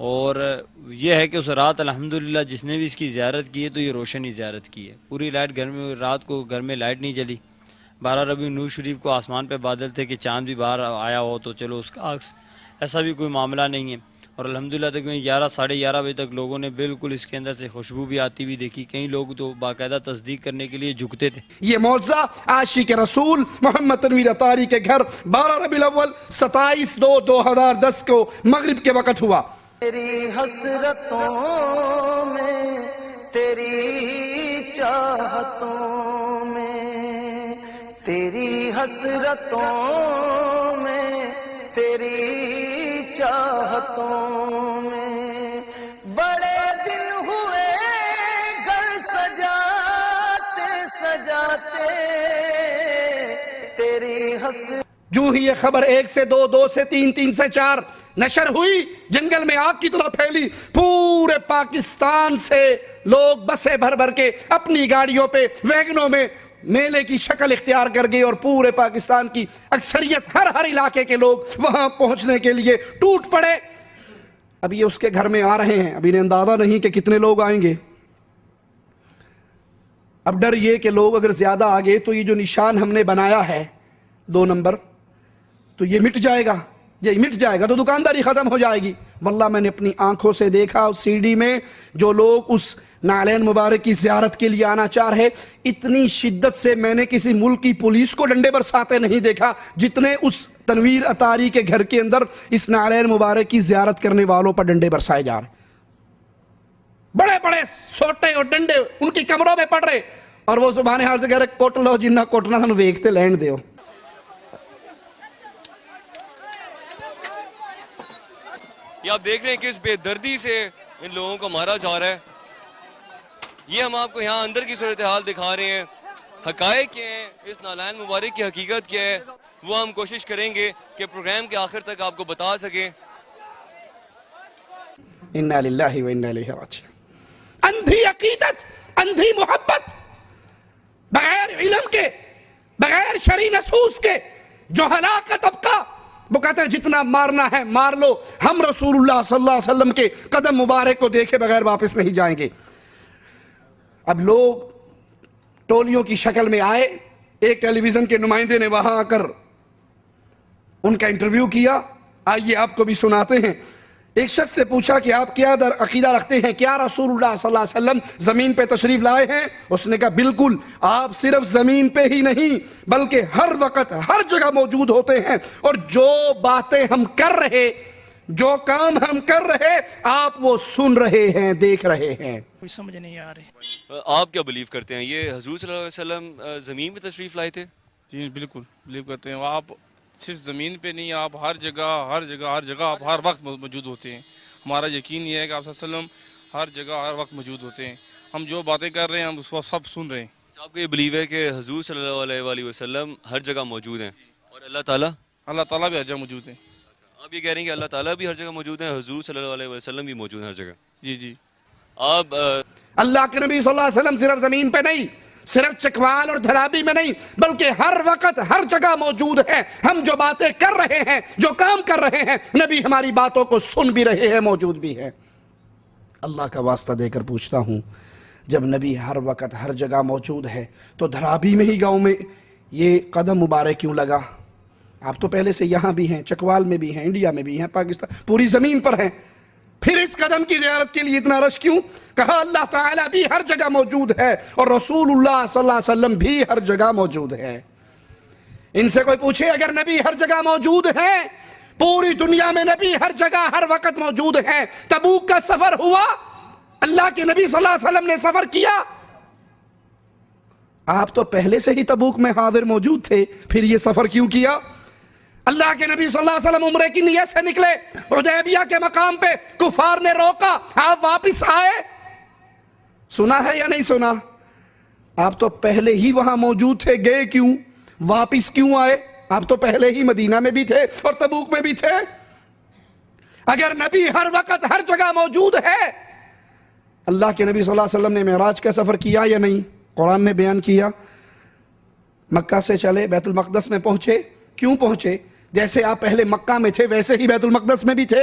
اور یہ ہے کہ اس رات الحمدللہ جس نے بھی اس کی زیارت کی ہے تو یہ روشن ہی زیارت کی ہے. پوری لائٹ گھر میں، رات کو گھر میں لائٹ نہیں جلی. 12 ربیع نور شریف کو آسمان پہ بادل تھے کہ چاند بھی باہر آیا ہو تو چلو اس کا عکس، ایسا بھی کوئی معاملہ نہیں ہے. اور الحمدللہ تقریباً 11 ساڑھے 11 بجے تک لوگوں نے بالکل اس کے اندر سے خوشبو بھی آتی بھی دیکھی. کئی لوگ تو باقاعدہ تصدیق کرنے کے لیے جھکتے تھے. یہ معجزہ عاشق رسول محمد تنویر اطاری کے گھر 12 ربیع الاول 27/2/2010 کو مغرب کے وقت ہوا. تیری حسرتوں میں، تیری چاہتوں میں، تیری حسرتوں میں، تیری چاہتوں میں، بڑے دن ہوئے گھر سجاتے سجاتے تیری حسرت. جو ہی یہ خبر 1 سے 2، 2 سے 3، 3 سے 4 نشر ہوئی، جنگل میں آگ کی طرح پھیلی. پورے پاکستان سے لوگ بسیں بھر بھر کے اپنی گاڑیوں پہ، ویگنوں میں میلے کی شکل اختیار کر گئے اور پورے پاکستان کی اکثریت، ہر علاقے کے لوگ وہاں پہنچنے کے لیے ٹوٹ پڑے. اب یہ اس کے گھر میں آ رہے ہیں. اب انہیں اندازہ نہیں کہ کتنے لوگ آئیں گے. اب ڈر یہ کہ لوگ اگر زیادہ آ گئے تو یہ جو نشان ہم نے بنایا ہے 2 نمبر، تو یہ مٹ جائے گا. یہ مٹ جائے گا تو دکانداری ختم ہو جائے گی. واللہ میں نے اپنی آنکھوں سے دیکھا اس سی ڈی میں جو لوگ اس نعلین مبارک کی زیارت کے لیے آنا چاہ رہے، اتنی شدت سے میں نے کسی ملک کی پولیس کو ڈنڈے برساتے نہیں دیکھا جتنے اس تنویر اطاری کے گھر کے اندر اس نعلین مبارک کی زیارت کرنے والوں پر ڈنڈے برسائے جا رہے. بڑے بڑے سوٹے اور ڈنڈے ان کی کمروں میں پڑ رہے، اور وہ سبحان حال سے کہہ رہے کوٹ لو جنہ کوٹنا سانو ویکھتے لین دیو. یہ آپ دیکھ رہے ہیں کہ اس بے دردی سے ان لوگوں کو مارا جا رہا ہے. یہ ہم آپ کو یہاں اندر کی صورتحال دکھا رہے ہیں. حقائق کیا ہیں، اس نعلین مبارک کی حقیقت کیا ہے، وہ ہم کوشش کریں گے کہ پروگرام کے آخر تک آپ کو بتا سکیں. انا للہ و انا الیہ راجعون. اندھی عقیدت، اندھی محبت، بغیر علم کے، بغیر شرعی نصوص کے جو ہلاک طبقہ، وہ کہتے ہیں جتنا مارنا ہے مار لو، ہم رسول اللہ صلی اللہ علیہ وسلم کے قدم مبارک کو دیکھے بغیر واپس نہیں جائیں گے. اب لوگ ٹولیوں کی شکل میں آئے. ایک ٹیلی ویژن کے نمائندے نے وہاں آ کر ان کا انٹرویو کیا. آئیے آپ کو بھی سناتے ہیں. ایک شخص سے پوچھا کہ آپ کیا عقیدہ رکھتے ہیں، کیا رسول اللہ صلی اللہ علیہ وسلم زمین پہ تشریف لائے ہیں؟ اس نے کہا بالکل، آپ صرف زمین پہ ہی نہیں بلکہ ہر وقت ہر جگہ موجود ہوتے ہیں، اور جو باتیں ہم کر رہے، جو کام ہم کر رہے، آپ وہ سن رہے ہیں، دیکھ رہے ہیں. کوئی سمجھ نہیں آ رہی. آپ کیا بلیو کرتے ہیں، یہ حضور صلی اللہ علیہ وسلم زمین پہ تشریف لائے تھے؟ جی بالکل بلیو کرتے ہیں. آپ صرف زمین پہ نہیں، آپ ہر جگہ آپ ہر وقت موجود ہوتے ہیں. ہمارا یقین یہ ہے کہ آپ صلی اللہ علیہ وسلم ہر جگہ ہر وقت موجود ہوتے ہیں. ہم جو باتیں کر رہے ہیں ہم اس وقت سب سن رہے ہیں. آپ کو یہ بلیو ہے کہ حضور صلی اللہ علیہ وآلہ وسلم ہر جگہ موجود ہیں، اور اللہ تعالیٰ بھی ہر جگہ موجود ہیں. آپ یہ کہہ رہے ہیں کہ اللہ تعالیٰ بھی ہر جگہ موجود ہیں، حضور صلی اللہ علیہ وسلم بھی موجود ہیں ہر جگہ؟ جی. آپ اللہ کے نبی صلی اللہ علیہ وسلم صرف زمین پہ نہیں، صرف چکوال اور دھرابی میں نہیں، بلکہ ہر وقت ہر جگہ موجود ہے. ہم جو باتیں کر رہے ہیں، جو کام کر رہے ہیں، نبی ہماری باتوں کو سن بھی رہے ہیں، موجود بھی ہے. اللہ کا واسطہ دے کر پوچھتا ہوں، جب نبی ہر وقت ہر جگہ موجود ہے تو دھرابی میں ہی گاؤں میں یہ قدم مبارک کیوں لگا؟ آپ تو پہلے سے یہاں بھی ہیں، چکوال میں بھی ہیں، انڈیا میں بھی ہیں، پاکستان پوری زمین پر ہیں. پھر اس قدم کی زیارت کے لیے اتنا رش کیوں؟ کہا اللہ تعالیٰ بھی ہر جگہ موجود ہے اور رسول اللہ صلی اللہ علیہ وسلم بھی ہر جگہ موجود ہے. ان سے کوئی پوچھے اگر نبی ہر جگہ موجود ہے، پوری دنیا میں نبی ہر جگہ ہر وقت موجود ہے، تبوک کا سفر ہوا، اللہ کے نبی صلی اللہ علیہ وسلم نے سفر کیا، آپ تو پہلے سے ہی تبوک میں حاضر موجود تھے، پھر یہ سفر کیوں کیا؟ اللہ کے نبی صلی اللہ علیہ وسلم عمرے کی نیت سے نکلے، حدیبیہ کے مقام پہ کفار نے روکا، آپ واپس آئے. سنا ہے یا نہیں سنا؟ آپ تو پہلے ہی وہاں موجود تھے، گئے کیوں؟ واپس کیوں آئے؟ آپ تو پہلے ہی مدینہ میں بھی تھے اور تبوک میں بھی تھے. اگر نبی ہر وقت ہر جگہ موجود ہے، اللہ کے نبی صلی اللہ علیہ وسلم نے معراج کا سفر کیا یا نہیں؟ قرآن نے بیان کیا. مکہ سے چلے، بیت المقدس میں پہنچے. کیوں پہنچے؟ جیسے آپ پہلے مکہ میں تھے ویسے ہی بیت المقدس میں بھی تھے.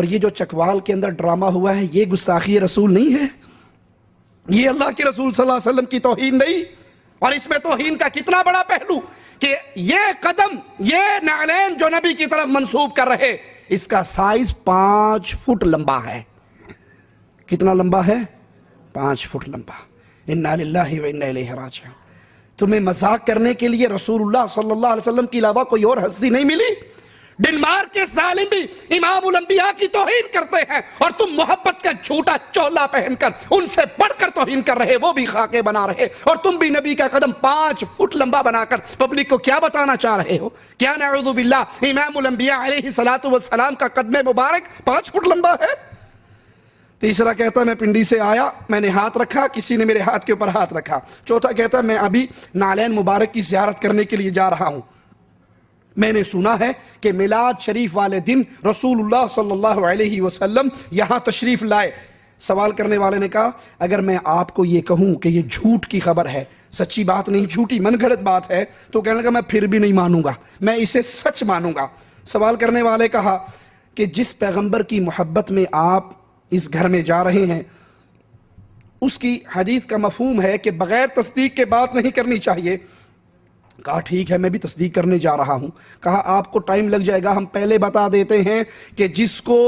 اور یہ جو چکوال کے اندر ڈرامہ ہوا ہے یہ گستاخی رسول نہیں ہے؟ یہ اللہ کے رسول صلی اللہ علیہ وسلم کی توہین نہیں؟ اور اس میں توہین کا کتنا بڑا پہلو کہ یہ قدم، یہ نعلین جو نبی کی طرف منسوب کر رہے، اس کا سائز 5 فٹ لمبا ہے۔ کتنا لمبا ہے؟ 5 فٹ لمبا۔ انا للہ و انا الیہ راجعون۔ تمہیں مذاق کرنے کے لیے رسول اللہ صلی اللہ علیہ وسلم کے علاوہ کوئی اور ہستی نہیں ملی؟ ڈنمارک کے ظالم بھی امام الانبیاء کی توہین کرتے ہیں، اور تم محبت کا جھوٹا چولا پہن کر ان سے بڑھ کر توہین کر رہے، وہ بھی خاکے بنا رہے، اور تم بھی نبی کا قدم 5 فٹ لمبا بنا کر پبلک کو کیا بتانا چاہ رہے ہو؟ کیا نعوذ باللہ امام الانبیاء علیہ السلام کا قدم مبارک 5 فٹ لمبا ہے؟ تیسرا کہتا ہے میں پنڈی سے آیا، میں نے ہاتھ رکھا، کسی نے میرے ہاتھ کے اوپر ہاتھ رکھا۔ چوتھا کہتا ہے میں ابھی نعلین مبارک کی زیارت کرنے کے لیے جا رہا ہوں، میں نے سنا ہے کہ میلاد شریف والے دن رسول اللہ صلی اللہ علیہ وسلم یہاں تشریف لائے۔ سوال کرنے والے نے کہا اگر میں آپ کو یہ کہوں کہ یہ جھوٹ کی خبر ہے، سچی بات نہیں، جھوٹی من گھڑت بات ہے، تو کہنے لگا میں پھر بھی نہیں مانوں گا، میں اسے سچ مانوں گا۔ سوال کرنے والے کہا کہ جس پیغمبر کی محبت میں آپ اس گھر میں جا رہے ہیں، اس کی حدیث کا مفہوم ہے کہ بغیر تصدیق کے بات نہیں کرنی چاہیے۔ کہا ٹھیک ہے میں بھی تصدیق کرنے جا رہا ہوں۔ کہا آپ کو ٹائم لگ جائے گا، ہم پہلے بتا دیتے ہیں کہ جس کو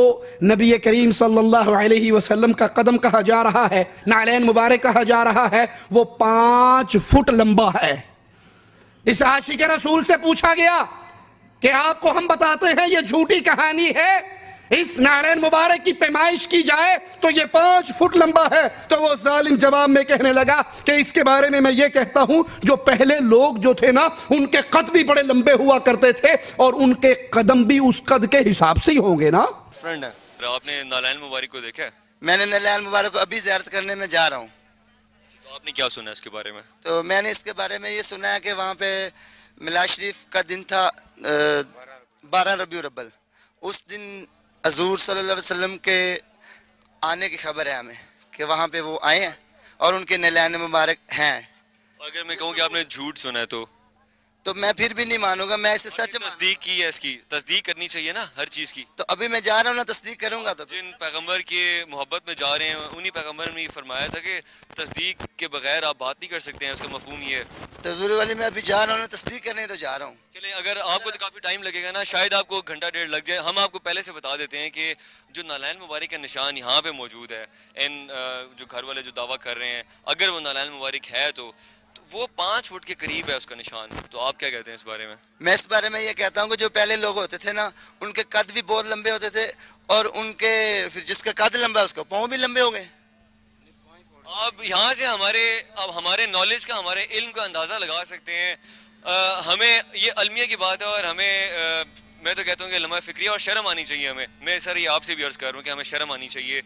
نبی کریم صلی اللہ علیہ وسلم کا قدم کہا جا رہا ہے، نعلین مبارک کہا جا رہا ہے، وہ 5 فٹ لمبا ہے۔ اس عاشق رسول سے پوچھا گیا کہ آپ کو ہم بتاتے ہیں یہ جھوٹی کہانی ہے، اس نعلین مبارک کی پیمائش کی جائے تو یہ 5 فٹ لمبا ہے، تو وہ ظالم جواب میں کہنے لگا کہ اس کے بارے میں یہ کہتا ہوں جو پہلے لوگ جو تھے نا ان کے قد بھی بڑے لمبے ہوا کرتے تھے، اور ان کے قدم بھی اس قد کے حساب سے ہی ہوں گے نا۔ فرینڈ ہے، آپ نے نعلین مبارک کو دیکھا ہے؟ میں نے نعلین مبارک کو ابھی زیارت کرنے میں جا رہا ہوں۔ تو آپ نے کیا سنا اس کے بارے میں؟ تو میں نے اس کے بارے میں یہ سنا ہے کہ وہاں پہ میلاد شریف کا دن تھا 12 ربیع الاول، اس دن حضور صلی اللہ علیہ وسلم کے آنے کی خبر ہے ہمیں کہ وہاں پہ وہ آئے ہیں اور ان کے نعلین مبارک ہیں۔ اگر میں کہوں کہ آپ نے جھوٹ سنا ہے تو میں پھر بھی نہیں مانوں گا، میں اسے سچ تصدیق کی ہے، اس کی تصدیق کرنی چاہیے نا ہر چیز کی۔ تو ابھی میں جا رہا ہوں نا، تصدیق کروں گا۔ تو جن پیغمبر کے محبت میں جا رہے ہیں انہی پیغمبر نے یہ فرمایا تھا کہ تصدیق کے بغیر آپ بات نہیں کر سکتے ہیں، اس کا مفہوم یہ ہے۔ تو حضور والی میں ابھی جا رہا ہوں نا، تصدیق کرنے تو جا رہا ہوں۔ چلیں اگر آپ کو تو کافی ٹائم لگے گا نا، شاید آپ کو گھنٹہ ڈیڑھ لگ جائے، ہم آپ کو پہلے سے بتا دیتے ہیں کہ جو نعلین مبارک کا نشان یہاں پہ موجود ہے، ان جو گھر والے جو دعویٰ کر رہے ہیں اگر وہ نعلین مبارک ہے تو وہ 5 فٹ کے قریب ہے اس کا نشان۔ تو آپ کیا کہتے ہیں اس بارے میں؟ میں اس بارے میں یہ کہتا ہوں کہ جو پہلے لوگ ہوتے تھے نا ان کے قد بھی بہت لمبے ہوتے تھے، اور ان کے پھر جس کا قد لمبا ہے اس کا پاؤں بھی لمبے ہو گئے۔ اب یہاں سے ہمارے نالج کا، ہمارے علم کا اندازہ لگا سکتے ہیں۔ ہمیں یہ علمیہ کی بات ہے، اور ہمیں میں تو کہتا ہوں کہ لمحہ فکریہ اور شرم آنی چاہیے ہمیں۔ میں سر یہ آپ سے بھی عرض کر رہا ہوں کہ ہمیں شرم آنی چاہیے،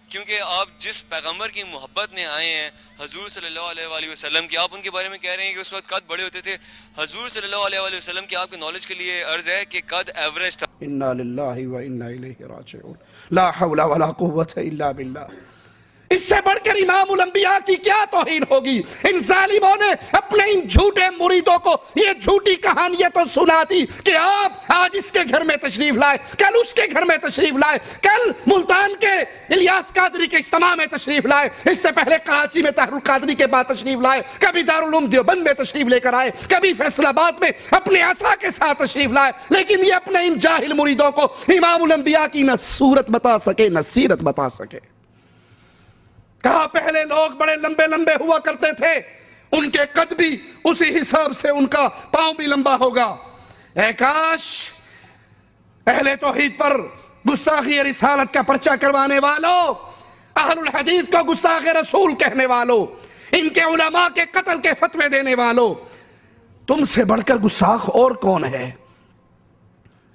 کیونکہ آپ جس پیغمبر کی محبت میں آئے ہیں حضور صلی اللہ علیہ وآلہ وسلم کی، آپ ان کے بارے میں کہہ رہے ہیں کہ اس وقت قد بڑے ہوتے تھے۔ حضور صلی اللہ علیہ وآلہ وسلم کی آپ کے نالج کے لیے عرض ہے کہ قد ایوریج تھا۔ انا للہ و انا الیہ راجعون، لا حول ولا قوت الا باللہ۔ اس سے بڑھ کر امام الانبیاء کی کیا توہین ہوگی؟ ان ظالموں نے اپنے ان جھوٹے مریدوں کو یہ جھوٹی کہانیاں تو سنا دی کہ آپ آج اس کے گھر میں تشریف لائے، کل اس کے گھر میں تشریف لائے، کل ملتان کے الیاس قادری کے اجتماع میں تشریف لائے، اس سے پہلے کراچی میں طاہر القادری کے بعد تشریف لائے، کبھی دارالعلوم دیوبند میں تشریف لے کر آئے، کبھی فیصل آباد میں اپنے عصا کے ساتھ تشریف لائے، لیکن یہ اپنے ان جاہل مریدوں کو امام الانبیاء کی نہ صورت بتا سکے نہ سیرت بتا سکے۔ کہا پہلے لوگ بڑے لمبے لمبے ہوا کرتے تھے، ان کے قد بھی اسی حساب سے ان کا پاؤں بھی لمبا ہوگا۔ اے کاش اہل توحید پر گستاخی رسالت کا پرچہ کروانے والوں، اہل الحدیث کو گستاخ رسول کہنے والوں، ان کے علماء کے قتل کے فتوے دینے والوں، تم سے بڑھ کر گستاخ اور کون ہے؟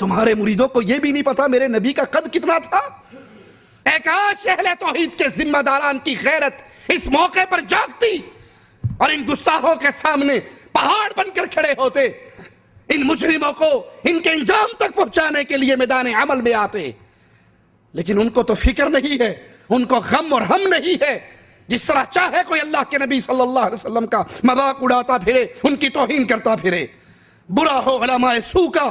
تمہارے مریدوں کو یہ بھی نہیں پتا میرے نبی کا قد کتنا تھا؟ اے کاش اہل توحید کے ذمہ داران کی غیرت اس موقع پر جاگتی اور ان گستاخوں کے سامنے پہاڑ بن کر کھڑے ہوتے، ان مجرموں کو ان کے انجام تک پہنچانے کے لیے میدان عمل میں آتے۔ لیکن ان کو تو فکر نہیں ہے، ان کو غم اور ہم نہیں ہے۔ جس طرح چاہے کوئی اللہ کے نبی صلی اللہ علیہ وسلم کا مذاق اڑاتا پھرے، ان کی توہین کرتا پھرے، برا ہو علماء سو کا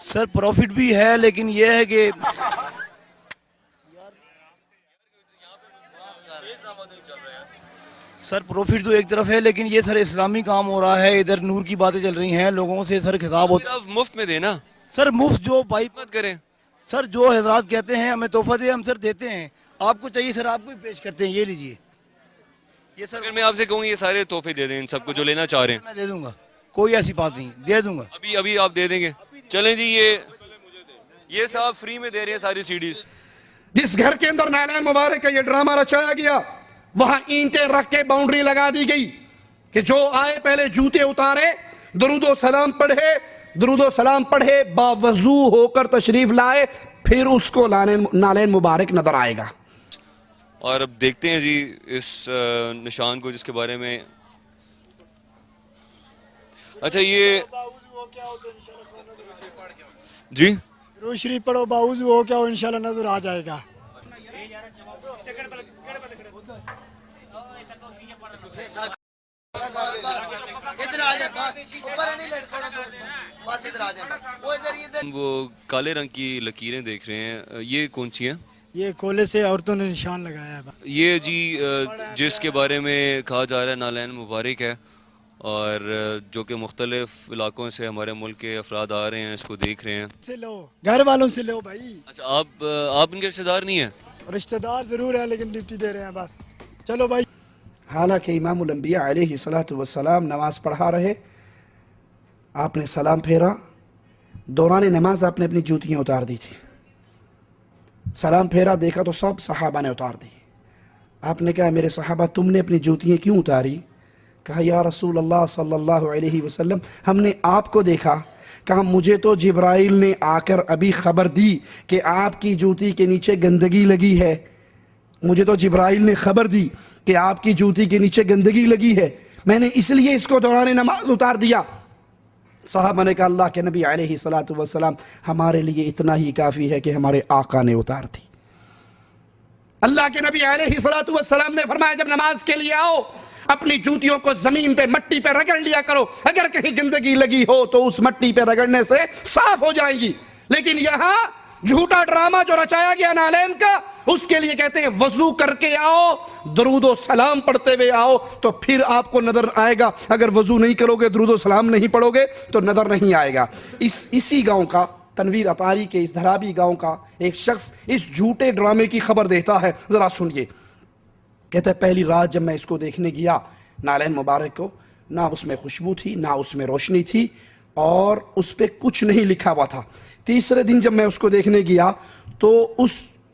سر پروفٹ بھی ہے لیکن یہ ہے کہ سر پروفٹ تو ایک طرف ہے لیکن یہ سر اسلامی کام ہو رہا ہے, ادھر نور کی باتیں چل رہی ہیں, لوگوں سے سر خطاب ہوتا آپ مفت میں دینا سر مفت جو بھائی مت کریں. سر جو حضرات کہتے ہیں ہمیں تحفہ دے ہم سر دیتے ہیں, آپ کو چاہیے سر آپ کو ہی پیش کرتے ہیں, یہ لیجئے. یہ سر اگر میں آپ سے کہوں یہ سارے تحفے دے دیں ان سب کو جو لینا چاہ رہے ہیں, میں دے دوں گا, کوئی ایسی بات نہیں, دے دوں گا. ابھی آپ دے دیں گے. چلیں جی, یہ صاحب فری میں دے رہے ہیں ساری CDs. جس گھر کے اندر نالین مبارک کا یہ ڈرامہ رچایا گیا وہاں اینٹیں رکھ کے باؤنڈری لگا دی گئی کہ جو آئے پہلے جوتے اتارے, درود و سلام پڑھے, باوضو ہو کر تشریف لائے, پھر اس کو نالین مبارک نظر آئے گا. اور اب دیکھتے ہیں جی اس نشان کو جس کے بارے میں, اچھا یہ جی روشری پڑھو باوضو ہو کیا ہو انشاءاللہ نظر آ جائے گا. وہ کالے رنگ کی لکیریں دیکھ رہے ہیں, یہ کون سی ہیں؟ یہ کولے سے عورتوں نے نشان لگایا ہے. یہ جی جس کے بارے میں کہا جا رہا ہے نالین مبارک ہے, اور جو کہ مختلف علاقوں سے ہمارے ملک کے افراد آ رہے ہیں, اس کو دیکھ رہے ہیں. سے لو, گھر والوں سے لو بھائی. اچھا آپ ان کے رشتہ دار نہیں ہیں؟ رشتہ دار ضرور ہیں لیکن ڈیوٹی دے رہے ہیں بس. چلو بھائی. حالانکہ امام الانبیاء علیہ السلام نماز پڑھا رہے, آپ نے سلام پھیرا, دوران نماز آپ نے اپنی جوتیاں اتار دی تھی. سلام پھیرا, دیکھا تو سب صحابہ نے اتار دی. آپ نے کہا میرے صحابہ تم نے اپنی جوتیاں کیوں اتاری؟ کہا یا رسول اللہ صلی اللہ علیہ وسلم ہم نے آپ کو دیکھا. کہا مجھے تو جبرائیل نے آ کر ابھی خبر دی کہ آپ کی جوتی کے نیچے گندگی لگی ہے. مجھے تو جبرائیل نے خبر دی کہ آپ کی جوتی کے نیچے گندگی لگی ہے, میں نے اس لیے اس کو دوران نماز اتار دیا. صحابہ نے کہا اللہ کے نبی علیہ السلام ہمارے لیے اتنا ہی کافی ہے کہ ہمارے آقا نے اتار دی. اللہ کے نبی علیہ السلام نے فرمایا جب نماز کے لیے آؤ اپنی جوتیوں کو زمین پہ مٹی پہ رگڑ لیا کرو, اگر کہیں گندگی لگی ہو تو اس مٹی پہ رگڑنے سے صاف ہو جائیں گی. لیکن یہاں جھوٹا ڈرامہ جو رچایا گیا نالین کا, اس کے لیے کہتے ہیں وضو کر کے آؤ, درود و سلام پڑھتے ہوئے آؤ تو پھر آپ کو نظر آئے گا. اگر وضو نہیں کرو گے, درود و سلام نہیں پڑھو گے تو نظر نہیں آئے گا. اسی گاؤں کا, تنویر اطاری کے اس دھرابی گاؤں کا ایک شخص اس جھوٹے ڈرامے کی خبر دیتا ہے, ذرا سنیے. کہتا ہے پہلی رات جب میں اس کو دیکھنے گیا نالین مبارک کو, نہ اس میں خوشبو تھی نہ اس میں روشنی تھی اور اس پہ کچھ نہیں لکھا ہوا تھا. تیسرے دن جب میں اس کو دیکھنے گیا تو اس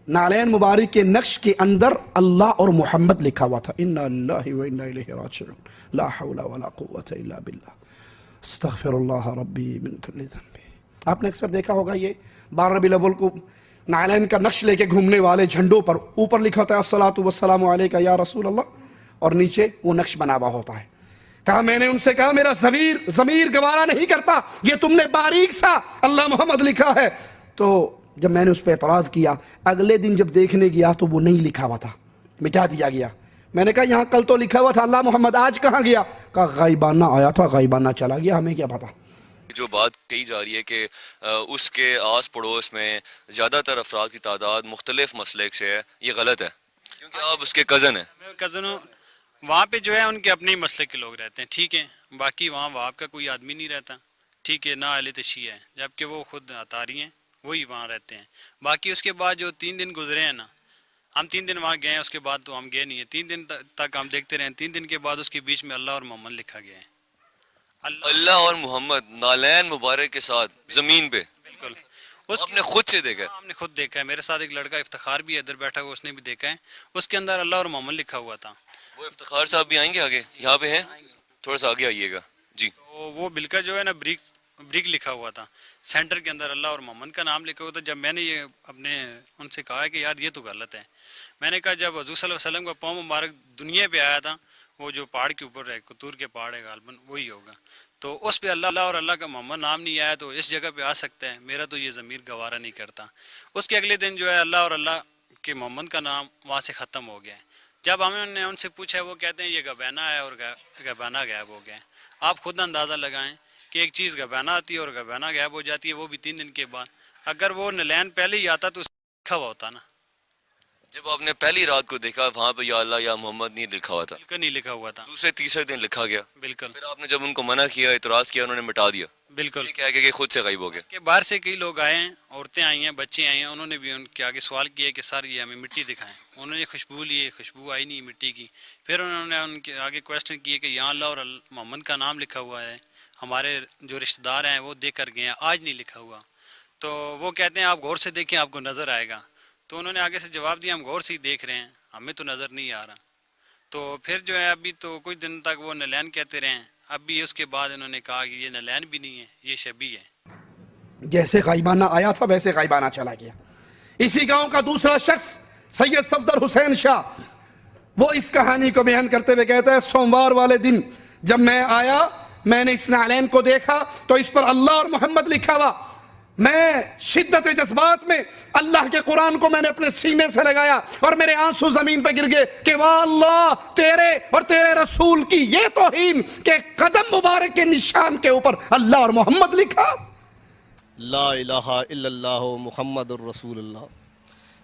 نالین مبارک کے نقش کے اندر اللہ اور محمد لکھا ہوا تھا. انا للہ و انا الیہ راجعون, لا حول ولا قوة الا باللہ, استغفر اللہ ربی من کل ذنب. آپ نے اکثر دیکھا ہوگا یہ 12 ربیع الاول کو نالین کا نقش لے کے گھومنے والے جھنڈوں پر اوپر لکھا ہوتا ہے الصلاۃ والسلام علیک یا رسول اللہ, اور نیچے وہ نقش بنا ہوا ہوتا ہے. کہا میں نے ان سے کہا میرا ضمیر گوارا نہیں کرتا, یہ تم نے باریک سا اللہ محمد لکھا ہے. تو جب میں نے اس پہ اعتراض کیا, اگلے دن جب دیکھنے گیا تو وہ نہیں لکھا ہوا تھا, مٹا دیا گیا. میں نے کہا یہاں کل تو لکھا ہوا تھا اللہ محمد, آج کہاں گیا؟ کہا غائبانہ آیا تھا, غائبانہ چلا گیا, ہمیں کیا پتا. جو بات کہی جا رہی ہے کہ اس کے آس پڑوس میں زیادہ تر افراد کی تعداد مختلف مسلک سے ہے, یہ غلط ہے کیونکہ آپ اس کے کزن ہیں. کزن وہاں پہ جو ہے ان کے اپنے مسلک کے لوگ رہتے ہیں, ٹھیک ہے, باقی وہاں وہاب کا کوئی آدمی نہیں رہتا, ٹھیک ہے, نہ اہل تشیع ہے, جبکہ وہ خود اطاری ہیں, وہی وہاں رہتے ہیں. باقی اس کے بعد جو 3 دن گزرے ہیں نا, ہم 3 دن وہاں گئے ہیں, اس کے بعد تو ہم گئے نہیں ہیں. 3 دن تک ہم دیکھتے رہے, 3 دن کے بعد اس کے بیچ میں اللہ اور محمد لکھا گیا ہے. اللہ اور محمد نالین مبارک کے ساتھ زمین پہ, بالکل آپ نے خود سے دیکھا ہے؟ ہم نے خود دیکھا ہے, میرے ساتھ ایک لڑکا افتخار بھی ہے ادھر بیٹھا ہوا, اس نے بھی دیکھا ہے, اس کے اندر اللہ اور محمد لکھا ہوا تھا. وہ افتخار صاحب بھی آئیں گے آگے, یہاں پہ ہیں, تھوڑا سا آگے آئیے گا جی. تو وہ بل کا جو ہے نا بریک لکھا ہوا تھا, سینٹر کے اندر اللہ اور محمد کا نام لکھا ہوا تھا. جب میں نے یہ اپنے ان سے کہا کہ یار یہ تو غلط ہے, میں نے کہا جب حضور صلی اللہ علیہ وسلم کا پاؤں مبارک دنیا پہ آیا تھا, وہ جو پہاڑ کے اوپر ہے, کتور کے پہاڑ ہے غالباً, وہی ہوگا, تو اس پہ اللہ اور اللہ کا محمد نام نہیں آیا, تو اس جگہ پہ آ سکتا ہے. میرا تو یہ ضمیر گوارا نہیں کرتا. اس کے اگلے دن جو ہے اللہ اور اللہ کے محمد کا نام وہاں سے ختم ہو گیا ہے. جب ہم نے ان سے پوچھا, وہ کہتے ہیں یہ گبینہ ہے اور گبینہ غائب ہو گیا ہے. آپ خود اندازہ لگائیں کہ ایک چیز گبانا آتی ہے اور گبانا غائب ہو جاتی ہے، وہ بھی 3 دن کے بعد. اگر وہ نلین پہلے ہی آتا تو اس لکھا ہوا ہوتا نا. جب آپ نے پہلی رات کو دیکھا وہاں پہ یا اللہ یا محمد نہیں لکھا ہوا تھا، بالکل نہیں لکھا ہوا تھا. دوسرے تیسرے دن لکھا گیا. بالکل. پھر آپ نے جب ان کو منع کیا، اعتراض کیا، انہوں نے مٹا دیا. بالکل. یہ کہہ کے کہ خود سے غائب ہو گیا. کہ باہر سے کئی لوگ آئے ہیں، عورتیں آئی ہیں، بچے آئے ہیں، انہوں نے بھی ان کے آگے سوال کیا کہ سر یہ ہمیں مٹی دکھائیں. انہوں نے خوشبو لی، خوشبو آئی نہیں مٹی کی. پھر انہوں نے ان کے آگے کویسچن کیے کہ یہاں اللہ اور محمد کا نام لکھا ہوا ہے، ہمارے جو رشتہ دار ہیں وہ دیکھ کر گئے ہیں، آج نہیں لکھا ہوا. تو وہ کہتے ہیں آپ غور سے دیکھیں آپ کو نظر آئے گا. تو انہوں نے آگے سے جواب دیا ہم غور سے ہی دیکھ رہے ہیں، ہمیں تو نظر نہیں آ رہا. تو پھر جو ہے ابھی تو کچھ دن تک وہ نلین کہتے رہے ہیں. ابھی اس کے بعد انہوں نے کہا کہ یہ نلین بھی نہیں ہے، یہ شبی ہے. جیسے غائبانہ آیا تھا ویسے غائبانہ چلا گیا. اسی گاؤں کا دوسرا شخص سید صفدر حسین شاہ، وہ اس کہانی کو بیان کرتے ہوئے کہتا ہے سوموار والے دن جب میں آیا میں نے اس نعلین کو دیکھا تو اس پر اللہ اور محمد لکھا ہوا. میں شدت جذبات میں اللہ کے قرآن کو میں نے اپنے سینے سے لگایا اور میرے آنسو زمین پہ گر گئے کہ واہ اللہ تیرے اور تیرے رسول کی یہ توہین کہ قدم مبارک کے نشان کے اوپر اللہ اور محمد لکھا. لا الہ الا اللہ محمد الرسول اللہ.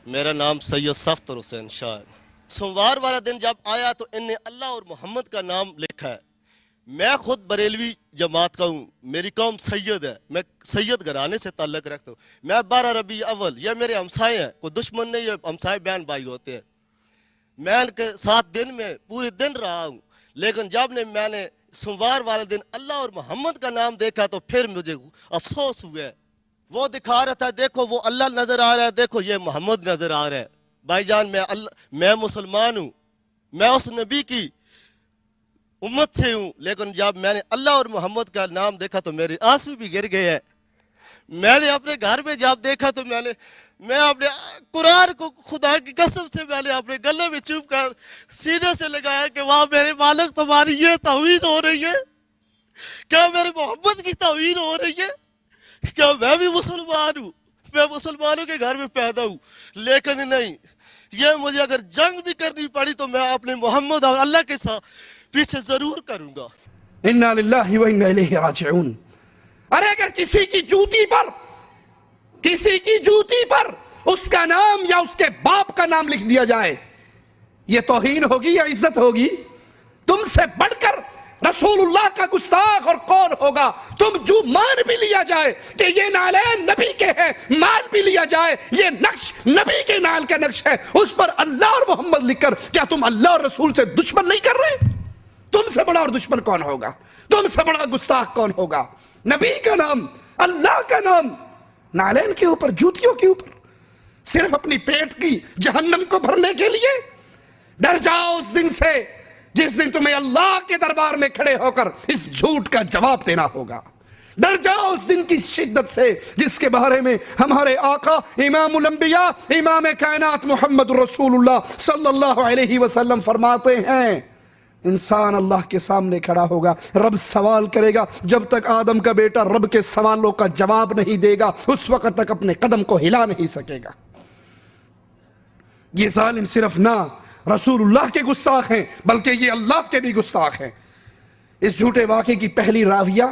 میرا نام سید صفدر حسین شاہ ہے. سوموار والا دن جب آیا تو ان نے اللہ اور محمد کا نام لکھا ہے. میں خود بریلوی جماعت کا ہوں، میری قوم سید ہے، میں سید گھرانے سے تعلق رکھتا ہوں. میں 12 ربیع اول، یہ میرے ہمسائے ہیں، کوئی دشمن نہیں، یہ ہمسائے بہن بھائی ہوتے ہیں. میں ان کے ساتھ دن میں پورے دن رہا ہوں. لیکن جب میں نے سوموار والے دن اللہ اور محمد کا نام دیکھا تو پھر مجھے افسوس ہوا. وہ دکھا رہا تھا دیکھو وہ اللہ نظر آ رہا ہے، دیکھو یہ محمد نظر آ رہا ہے. بھائی جان میں مسلمان ہوں، میں اس نبی کی امت سے ہوں، لیکن جب میں نے اللہ اور محمد کا نام دیکھا تو میرے آنسو بھی گر گئے ہیں. میں نے اپنے گھر میں جب دیکھا تو میں اپنے قرآن کو خدا کی قسم سے میں نے اپنے گلے میں چوب کر سینے سے لگایا کہ واہ میرے مالک تمہاری یہ توہین ہو رہی ہے، کیا میرے محمد کی توہین ہو رہی ہے؟ کیا میں بھی مسلمان ہوں؟ میں مسلمانوں کے گھر میں پیدا ہوں، لیکن نہیں، یہ مجھے اگر جنگ بھی کرنی پڑی تو میں اپنے محمد اور اللہ کے ساتھ پیچھے ضرور کروں گا. انا للہ و انا الیہ راجعون. ارے اگر کسی کی جوتی پر اس کا نام یا اس کے باپ کا نام لکھ دیا جائے یہ توہین ہوگی یا عزت ہوگی؟ تم سے بڑھ کر رسول اللہ کا گستاخ اور کون ہوگا؟ تم جو مان بھی لیا جائے کہ یہ نعلین نبی کے ہیں، مان بھی لیا جائے یہ نقش نبی کے نال کا نقش ہے، اس پر اللہ اور محمد لکھ کر کیا تم اللہ اور رسول سے دشمن نہیں کر رہے؟ تم سے بڑا اور دشمن کون ہوگا؟ تم سے بڑا گستاخ کون ہوگا؟ نبی کا نام، اللہ کا نام نعلین کے اوپر، جوتیوں کے اوپر، صرف اپنی پیٹ کی جہنم کو بھرنے کے لیے. ڈر جاؤ اس دن سے جس دن تمہیں اللہ کے دربار میں کھڑے ہو کر اس جھوٹ کا جواب دینا ہوگا. ڈر جاؤ اس دن کی شدت سے جس کے بارے میں ہمارے آقا امام الانبیاء امام کائنات محمد رسول اللہ صلی اللہ علیہ وسلم فرماتے ہیں انسان اللہ کے سامنے کھڑا ہوگا، رب سوال کرے گا، جب تک آدم کا بیٹا رب کے سوالوں کا جواب نہیں دے گا اس وقت تک اپنے قدم کو ہلا نہیں سکے گا. یہ ظالم صرف نہ رسول اللہ کے گستاخ ہیں بلکہ یہ اللہ کے بھی گستاخ ہیں. اس جھوٹے واقعے کی پہلی راویہ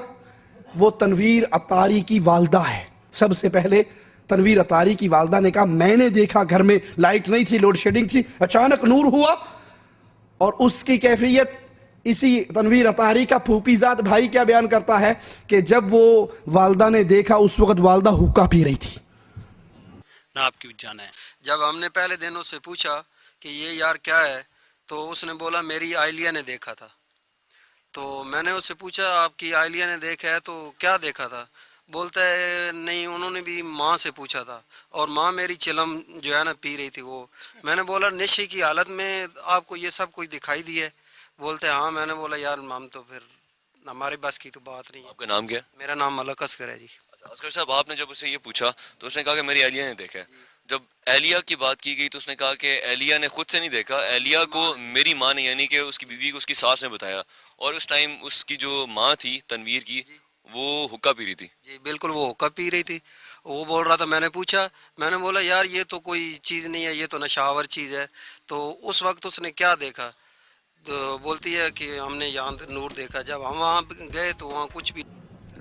وہ تنویر اطاری کی والدہ ہے. سب سے پہلے تنویر اطاری کی والدہ نے کہا میں نے دیکھا گھر میں لائٹ نہیں تھی، لوڈ شیڈنگ تھی، اچانک نور ہوا. اور اس کی کیفیت اسی تنویر اطاری کا پھوپھی زاد بھائی کیا بیان کرتا ہے کہ جب وہ والدہ نے دیکھا اس وقت والدہ حقہ پی رہی تھی. نہ آپ کی جانا ہے. جب ہم نے پہلے دن اس سے پوچھا کہ یہ یار کیا ہے تو اس نے بولا میری آئلیہ نے دیکھا تھا. تو میں نے اس سے پوچھا آپ کی آئلیہ نے دیکھا ہے تو کیا دیکھا تھا؟ بولتا ہے نہیں انہوں نے بھی ماں سے پوچھا تھا اور ماں میری چلم جو ہے نا پی رہی تھی. وہ میں نے بولا نشے کی حالت میں آپ کو یہ سب کچھ دکھائی دی ہے؟ بولتے ہاں. میں نے بولا یار ہم تو پھر ہمارے بس کی تو بات نہیں ہے. آپ کا نام کیا؟ میرا نام ملک اصغر ہے جی. اصغر صاحب آپ نے جب اسے یہ پوچھا تو اس نے کہا کہ میری اہلیہ نے دیکھا ہے. جب اہلیہ کی بات کی گئی تو اس نے کہا کہ اہلیہ نے خود سے نہیں دیکھا، اہلیہ کو میری ماں نے یعنی کہ اس کی بیوی کو اس کی ساس نے بتایا اور اس ٹائم اس کی جو ماں تھی تنویر کی وہ حقہ پی رہی تھی. جی بالکل وہ حقہ پی رہی تھی. وہ بول رہا تھا، میں نے پوچھا، میں نے بولا یار یہ تو کوئی چیز نہیں ہے، یہ تو نشاور چیز ہے. تو اس وقت اس نے کیا دیکھا؟ تو بولتی ہے کہ ہم نے یہاں نور دیکھا. جب ہم وہاں گئے تو وہاں کچھ بھی.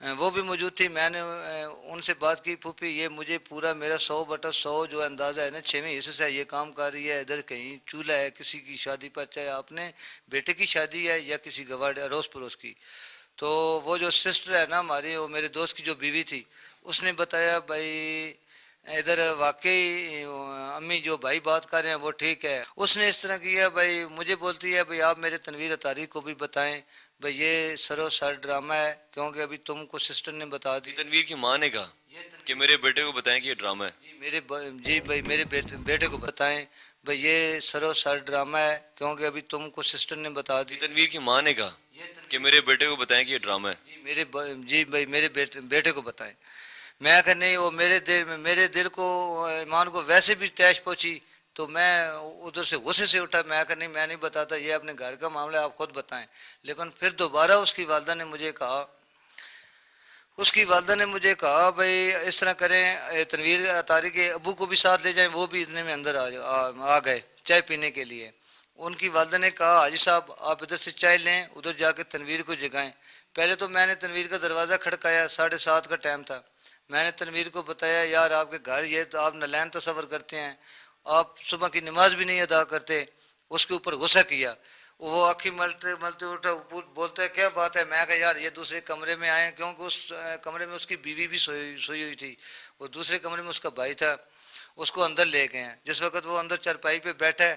وہ بھی موجود تھی. میں نے ان سے بات کی, پھوپھی یہ مجھے پورا میرا 100/100 جو اندازہ ہے نا 6ویں حصے سے یہ کام کر رہی ہے, ادھر کہیں چولہا ہے کسی کی شادی پر, چاہے آپ نے بیٹے کی شادی ہے یا کسی گواڑ اڑوس پڑوس کی. تو وہ جو سسٹر ہے نا ہماری, وہ میرے دوست کی جو بیوی تھی, اس نے بتایا بھائی ادھر واقعی امی جو بھائی بات کر رہے ہیں وہ ٹھیک ہے. اس نے اس طرح کیا بھائی, مجھے بولتی ہے بھائی آپ میرے تنویر اطاری کو بھی بتائیں بھئی یہ سرو سر ڈرامہ ہے, کیونکہ ابھی تم کو سسٹر نے بتا دی. تنویر کی ماں نے کہا کہ میرے بیٹے کو بتائیں کہ یہ ڈرامہ ہے. جی بھائی میرے بیٹے کو بتائیں بھئی یہ سرو سر ڈرامہ ہے, کیونکہ ابھی تم کو سسٹر نے بتا دی. تنویر کی ماں نے کہا کہ میرے بیٹے کو بتائیں کہ یہ ڈرامہ ہے. جی بھائی میرے بیٹے کو بتائیں. میں کہ نہیں, وہ میرے دل کو ایمان کو ویسے بھی تیش پہنچی, تو میں ادھر سے غصے سے اٹھا. میں کہ نہیں, میں نہیں بتاتا, یہ اپنے گھر کا معاملہ آپ خود بتائیں. لیکن پھر دوبارہ اس کی والدہ نے مجھے کہا بھئی اس طرح کریں, تنویر اطاری کے ابو کو بھی ساتھ لے جائیں, وہ بھی اتنے میں اندر آ گئے چائے پینے کے لیے. ان کی والدہ نے کہا حاجی صاحب آپ ادھر سے چائے لیں, ادھر جا کے تنویر کو جگائیں. پہلے تو میں نے تنویر کا دروازہ کھڑکایا, 7:30 کا ٹائم تھا. میں نے تنویر کو بتایا یار آپ کے گھر یہ تو آپ نالین تصور کرتے ہیں, آپ صبح کی نماز بھی نہیں ادا کرتے. اس کے اوپر غصہ کیا, وہ آنکھیں ملتے اٹھا, بولتا ہے کیا بات ہے. میں کہا یار یہ دوسرے کمرے میں آئے, کیونکہ اس کمرے میں اس کی بیوی بھی سوئی ہوئی تھی, وہ دوسرے کمرے میں اس کا بھائی تھا, اس کو اندر لے گئے ہیں. جس وقت وہ اندر چارپائی پہ بیٹھا ہے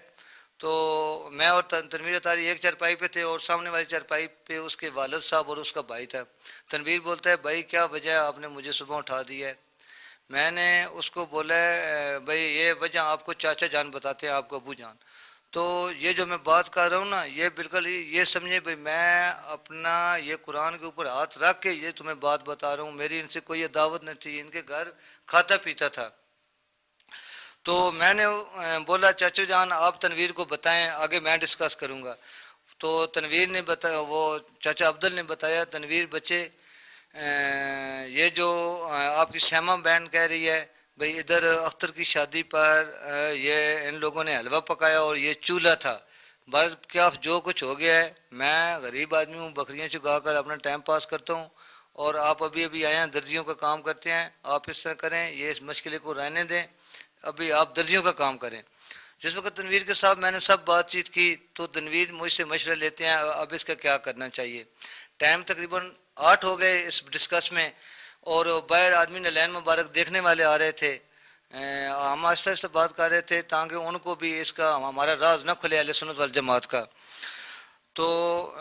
تو میں اور تنویر اطاری ایک چارپائی پہ تھے, اور سامنے والی چارپائی پہ اس کے والد صاحب اور اس کا بھائی تھا. تنویر بولتا ہے بھائی کیا وجہ ہے آپ نے مجھے صبح اٹھا دیا ہے. میں نے اس کو بولا بھئی یہ وجہ آپ کو چاچا جان بتاتے ہیں, آپ کو ابو جان. تو یہ جو میں بات کر رہا ہوں نا, یہ بالکل یہ سمجھے بھئی میں اپنا یہ قرآن کے اوپر ہاتھ رکھ کے یہ تمہیں بات بتا رہا ہوں. میری ان سے کوئی دعوت نہیں تھی, ان کے گھر کھاتا پیتا تھا. تو میں نے بولا چاچو جان آپ تنویر کو بتائیں, آگے میں ڈسکس کروں گا. تو تنویر نے بتایا, وہ چاچا عبدل نے بتایا تنویر بچے یہ جو آپ کی سیما بہن کہہ رہی ہے بھئی ادھر اختر کی شادی پر یہ ان لوگوں نے حلوہ پکایا اور یہ چولہا تھا. کیا جو کچھ ہو گیا ہے, میں غریب آدمی ہوں, بکریاں چگا کر اپنا ٹائم پاس کرتا ہوں, اور آپ ابھی آئے ہیں درزیوں کا کام کرتے ہیں. آپ اس طرح کریں, یہ اس مشکلے کو رہنے دیں, ابھی آپ درزیوں کا کام کریں. جس وقت تنویر کے ساتھ میں نے سب بات چیت کی تو تنویر مجھ سے مشورہ لیتے ہیں اب اس کا کیا کرنا چاہیے. ٹائم تقریباً 8 ہو گئے اس ڈسکس میں, اور باہر آدمی نالین مبارک دیکھنے والے آ رہے تھے. ہم آہستہ آہستہ بات کر رہے تھے تاکہ ان کو بھی اس کا ہمارا راز نہ کھلے اہل سنت والجماعت کا. تو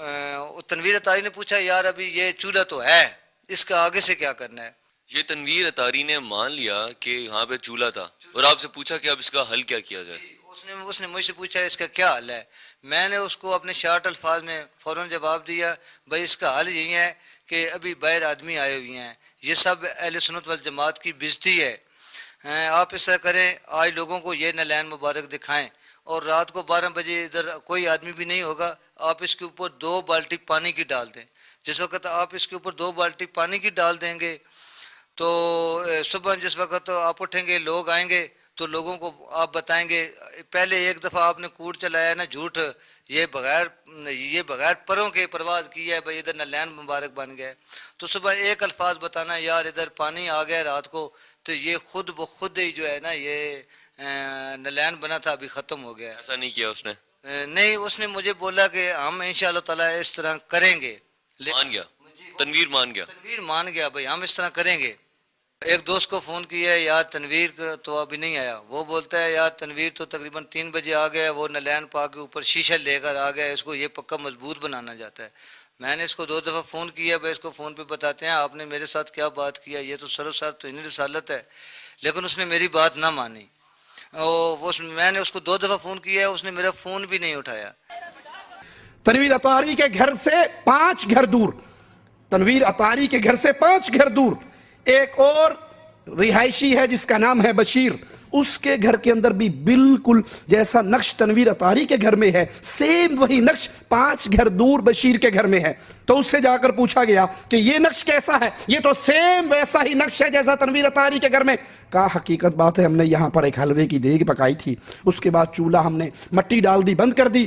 تنویر اطاری نے پوچھا یار ابھی یہ چولہا تو ہے, اس کا آگے سے کیا کرنا ہے. یہ تنویر اطاری نے مان لیا کہ یہاں پہ چولہا تھا, اور آپ سے پوچھا کہ اب اس کا حل کیا کیا جائے. اس نے مجھ سے پوچھا اس کا کیا حل ہے. میں نے اس کو اپنے شارٹ الفاظ میں فوراً جواب دیا بھائی اس کا حل یہی ہے کہ ابھی باہر آدمی آئے ہوئے ہیں, یہ سب اہل سنت والجماعت کی بےزتی ہے. آپ اس طرح کریں, آج لوگوں کو یہ نالین مبارک دکھائیں, اور رات کو 12 بجے ادھر کوئی آدمی بھی نہیں ہوگا, آپ اس کے اوپر 2 بالٹی پانی کی ڈال دیں. جس وقت آپ اس کے اوپر 2 بالٹی پانی کی ڈال دیں گے تو صبح جس وقت آپ اٹھیں گے لوگ آئیں گے تو لوگوں کو آپ بتائیں گے پہلے ایک دفعہ آپ نے کوڑ چلایا نا جھوٹ, یہ بغیر پروں کے پرواز کی ہے بھئی ادھر نالین مبارک بن گیا. تو صبح ایک الفاظ بتانا یار ادھر پانی آ گیا رات کو, تو یہ خود بخود ہی جو ہے نا یہ نالین بنا تھا ابھی ختم ہو گیا. ایسا نہیں کیا اس نے؟ نہیں, اس نے مجھے بولا کہ ہم انشاءاللہ تعالی اس طرح کریں گے. مان گیا تنویر, مان گیا بھئی ہم اس طرح کریں گے. ایک دوست کو فون کیا یار تنویر تو ابھی نہیں آیا. وہ بولتا ہے یار تنویر تو تقریباً 3 بجے آ گیا, وہ نالین پا کے اوپر شیشہ لے کر آ گیا, اس کو یہ پکا مضبوط بنانا جاتا ہے. میں نے اس کو 2 دفعہ فون کیا, بھائی اس کو فون پہ بتاتے ہیں آپ نے میرے ساتھ کیا بات کیا, یہ تو سر تو انہیں رسالت ہے. لیکن اس نے میری بات نہ مانی. میں نے اس کو 2 دفعہ فون کیا, اس نے میرا فون بھی نہیں اٹھایا. تنویر اطاری کے گھر سے 5 گھر دور, تنویر اطاری کے گھر سے 5 گھر دور ایک اور رہائشی ہے جس کا نام ہے بشیر. اس کے گھر کے اندر بھی بالکل جیسا نقش تنویر اطاری کے گھر میں ہے, سیم وہی نقش 5 گھر دور بشیر کے گھر میں ہے. تو اس سے جا کر پوچھا گیا کہ یہ نقش کیسا ہے, یہ تو سیم ویسا ہی نقش ہے جیسا تنویر اطاری کے گھر میں. کہا حقیقت بات ہے, ہم نے یہاں پر ایک حلوے کی دیگ پکائی تھی, اس کے بعد چولہا ہم نے مٹی ڈال دی, بند کر دی,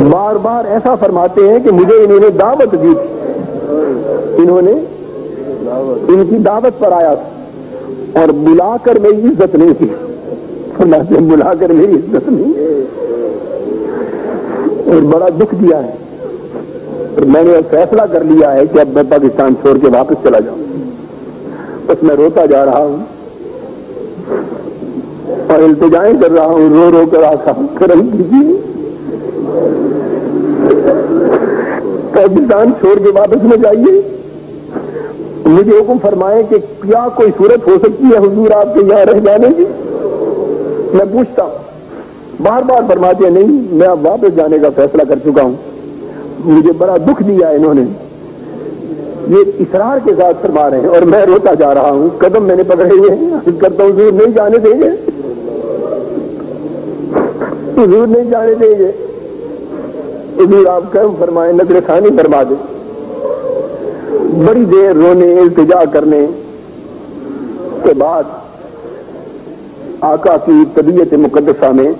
بار بار ایسا فرماتے ہیں کہ مجھے انہوں نے دعوت دی تھی، انہوں نے ان کی دعوت پر آیا تھا اور بلا کر میری عزت نہیں کی، فرماتے ہیں بلا کر میری عزت نہیں اور بڑا دکھ دیا ہے، اور میں نے فیصلہ کر لیا ہے کہ اب میں پاکستان چھوڑ کے واپس چلا جاؤں، بس میں روتا جا رہا ہوں اور التجائیں کر رہا ہوں، رو رو کر آقا کرم کیجیے، پاکستان چھوڑ کے واپس میں جائیے، مجھے حکم فرمائیں کہ کیا کوئی صورت ہو سکتی ہے حضور آپ کے یہاں رہ جانے کی؟ میں پوچھتا ہوں، بار بار فرماتے ہیں نہیں، میں اب واپس جانے کا فیصلہ کر چکا ہوں، مجھے بڑا دکھ دیا انہوں نے، یہ اصرار کے ساتھ فرما رہے ہیں اور میں روتا جا رہا ہوں، قدم میں نے پکڑے ہوئے ہیں، عرض کرتا ہوں حضور نہیں جانے دیں گے، حضور نہیں جانے دیں گے، حضور آپ کرم فرمائیں، نظر ثانی فرما دیں۔ بڑی دیر رونے التجا کرنے کے بعد آقا کی طبیعت مقدسہ میں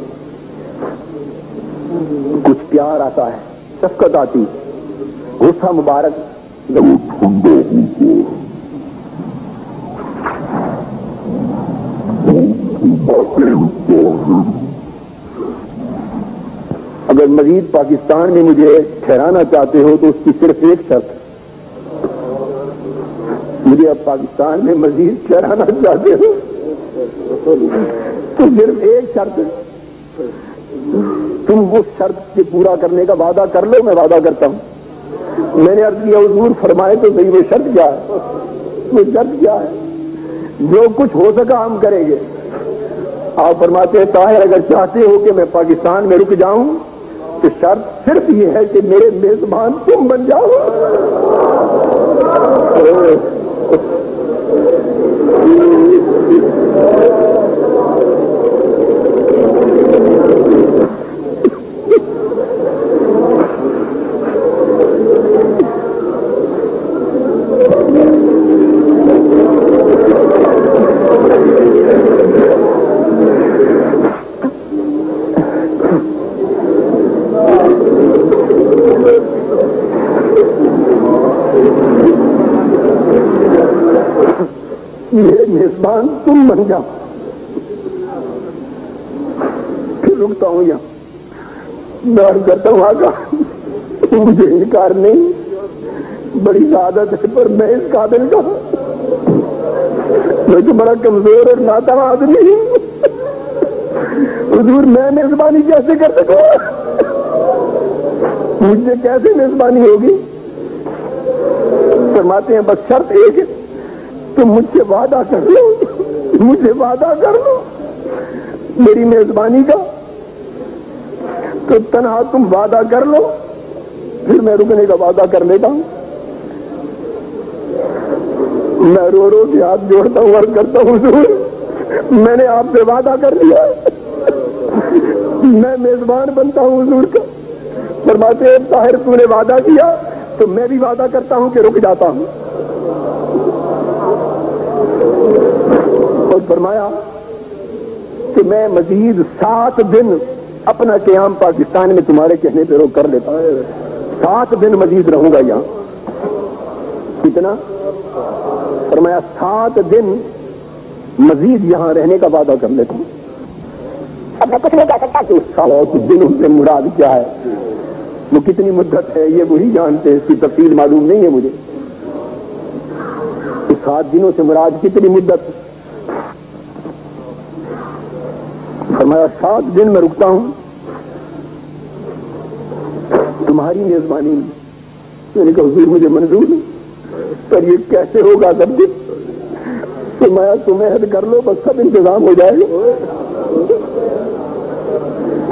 کچھ پیار آتا ہے، شفقت آتی، غصہ مبارک اگر مزید پاکستان میں مجھے ٹھہرانا چاہتے ہو تو اس کی صرف ایک شرط، مجھے اب پاکستان میں مزید ٹھہرانا چاہتے ہو تو صرف ایک شرط، تم اس شرط سے پورا کرنے کا وعدہ کر لو، میں وعدہ کرتا ہوں۔ میں نے عرض کیا حضور فرمائے تو صحیح، وہ شرط کیا ہے؟ وہ شرط کیا ہے؟ جو کچھ ہو سکا ہم کریں گے۔ آپ فرماتے ہیں طاہر اگر چاہتے ہو کہ میں پاکستان میں رک جاؤں تو شرط صرف یہ ہے کہ میرے میزبان تم بن جاؤ۔ میزبان تم بن جاؤ، پھر رکتا ہوں یہاں، میں عرض کرتا ہوں آقا مجھے انکار نہیں، بڑی سعادت ہے، پر میں اس قابل کا میں تو بڑا کمزور اور ناتواں آدمی ہوں، حضور میں میزبانی کیسے کر سکوں؟ مجھ سے کیسے میزبانی ہوگی؟ فرماتے ہیں بس شرط ایک ہے، تم مجھ سے وعدہ کر لو، مجھے وعدہ کر لو میری میزبانی کا، تو تنہا تم وعدہ کر لو، پھر میں رکنے کا وعدہ کر لیتا ہوں۔ میں رو رو کے ہاتھ جوڑتا ہوں اور کرتا ہوں حضور میں نے آپ سے وعدہ کر لیا، میں میزبان بنتا ہوں حضور کا۔ فرماتے ہیں طاہر تو نے وعدہ کیا تو میں بھی وعدہ کرتا ہوں کہ رک جاتا ہوں، اور فرمایا کہ میں مزید 7 دن اپنا قیام پاکستان میں تمہارے کہنے پہ روک کر لیتا ہوں، 7 دن مزید رہوں گا یہاں۔ کتنا؟ فرمایا 7 دن مزید یہاں رہنے کا وعدہ کر لیتا ہوں۔ اب میں کچھ نہیں کہہ سکتا کہ 7 دنوں سے مراد کیا ہے، وہ کتنی مدت ہے یہ وہی جانتے ہیں، اس کی تفصیل معلوم نہیں ہے مجھے۔ 7 دنوں سے مراد کتنی مدت؟ فرمایا 7 دن میں رکتا ہوں تمہاری میزبانی میں۔ میں نے کہا حضور مجھے منظور ہے، پر یہ کیسے ہوگا سب کچھ؟ فرمایا تمہیں حد کر لو، بس سب انتظام ہو جائے گا،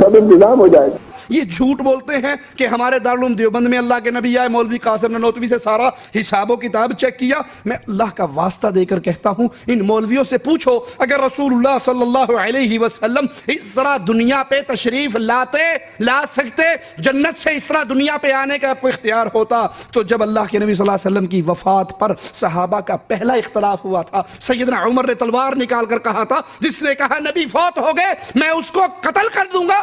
سب انتظام ہو جائے گا۔ یہ جھوٹ بولتے ہیں کہ ہمارے دارالعلوم دیوبند میں اللہ کے نبی آئے، مولوی قاسم نانوتوی سے سارا حساب و کتاب چیک کیا۔ میں اللہ کا واسطہ دے کر کہتا ہوں ان مولویوں سے پوچھو اگر رسول اللہ صلی اللہ علیہ وسلم اس طرح دنیا پہ تشریف لا سکتے، جنت سے اس طرح دنیا پہ آنے کا آپ کو اختیار ہوتا، تو جب اللہ کے نبی صلی اللہ علیہ وسلم کی وفات پر صحابہ کا پہلا اختلاف ہوا تھا، سیدنا عمر نے تلوار نکال کر کہا تھا، جس نے کہا نبی فوت ہو گئے میں اس کو قتل کر دوں گا،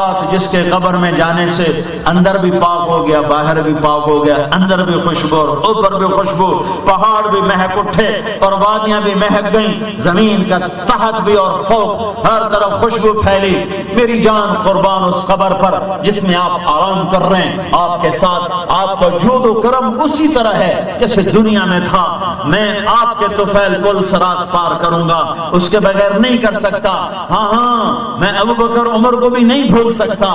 رات جس کے قبر میں جانے سے اندر بھی پاک ہو گیا، باہر بھی پاک ہو گیا، اندر بھی خوشبو اور اوپر بھی خوشبو، پہاڑ بھی مہک اٹھے اور وادیاں بھی مہک گئیں، زمین کا تحت بھی اور فوق ہر طرف خوشبو پھیلی۔ میری جان قربان اس قبر پر جس میں آپ آرام کر رہے ہیں، آپ کے ساتھ آپ کا جود و کرم اسی طرح ہے جیسے دنیا میں تھا۔ میں آپ کے طفیل پل صراط پار کروں گا، اس کے بغیر نہیں کر سکتا۔ ہاں میں ابو بکر عمر کو بھی نہیں بھول سکتا،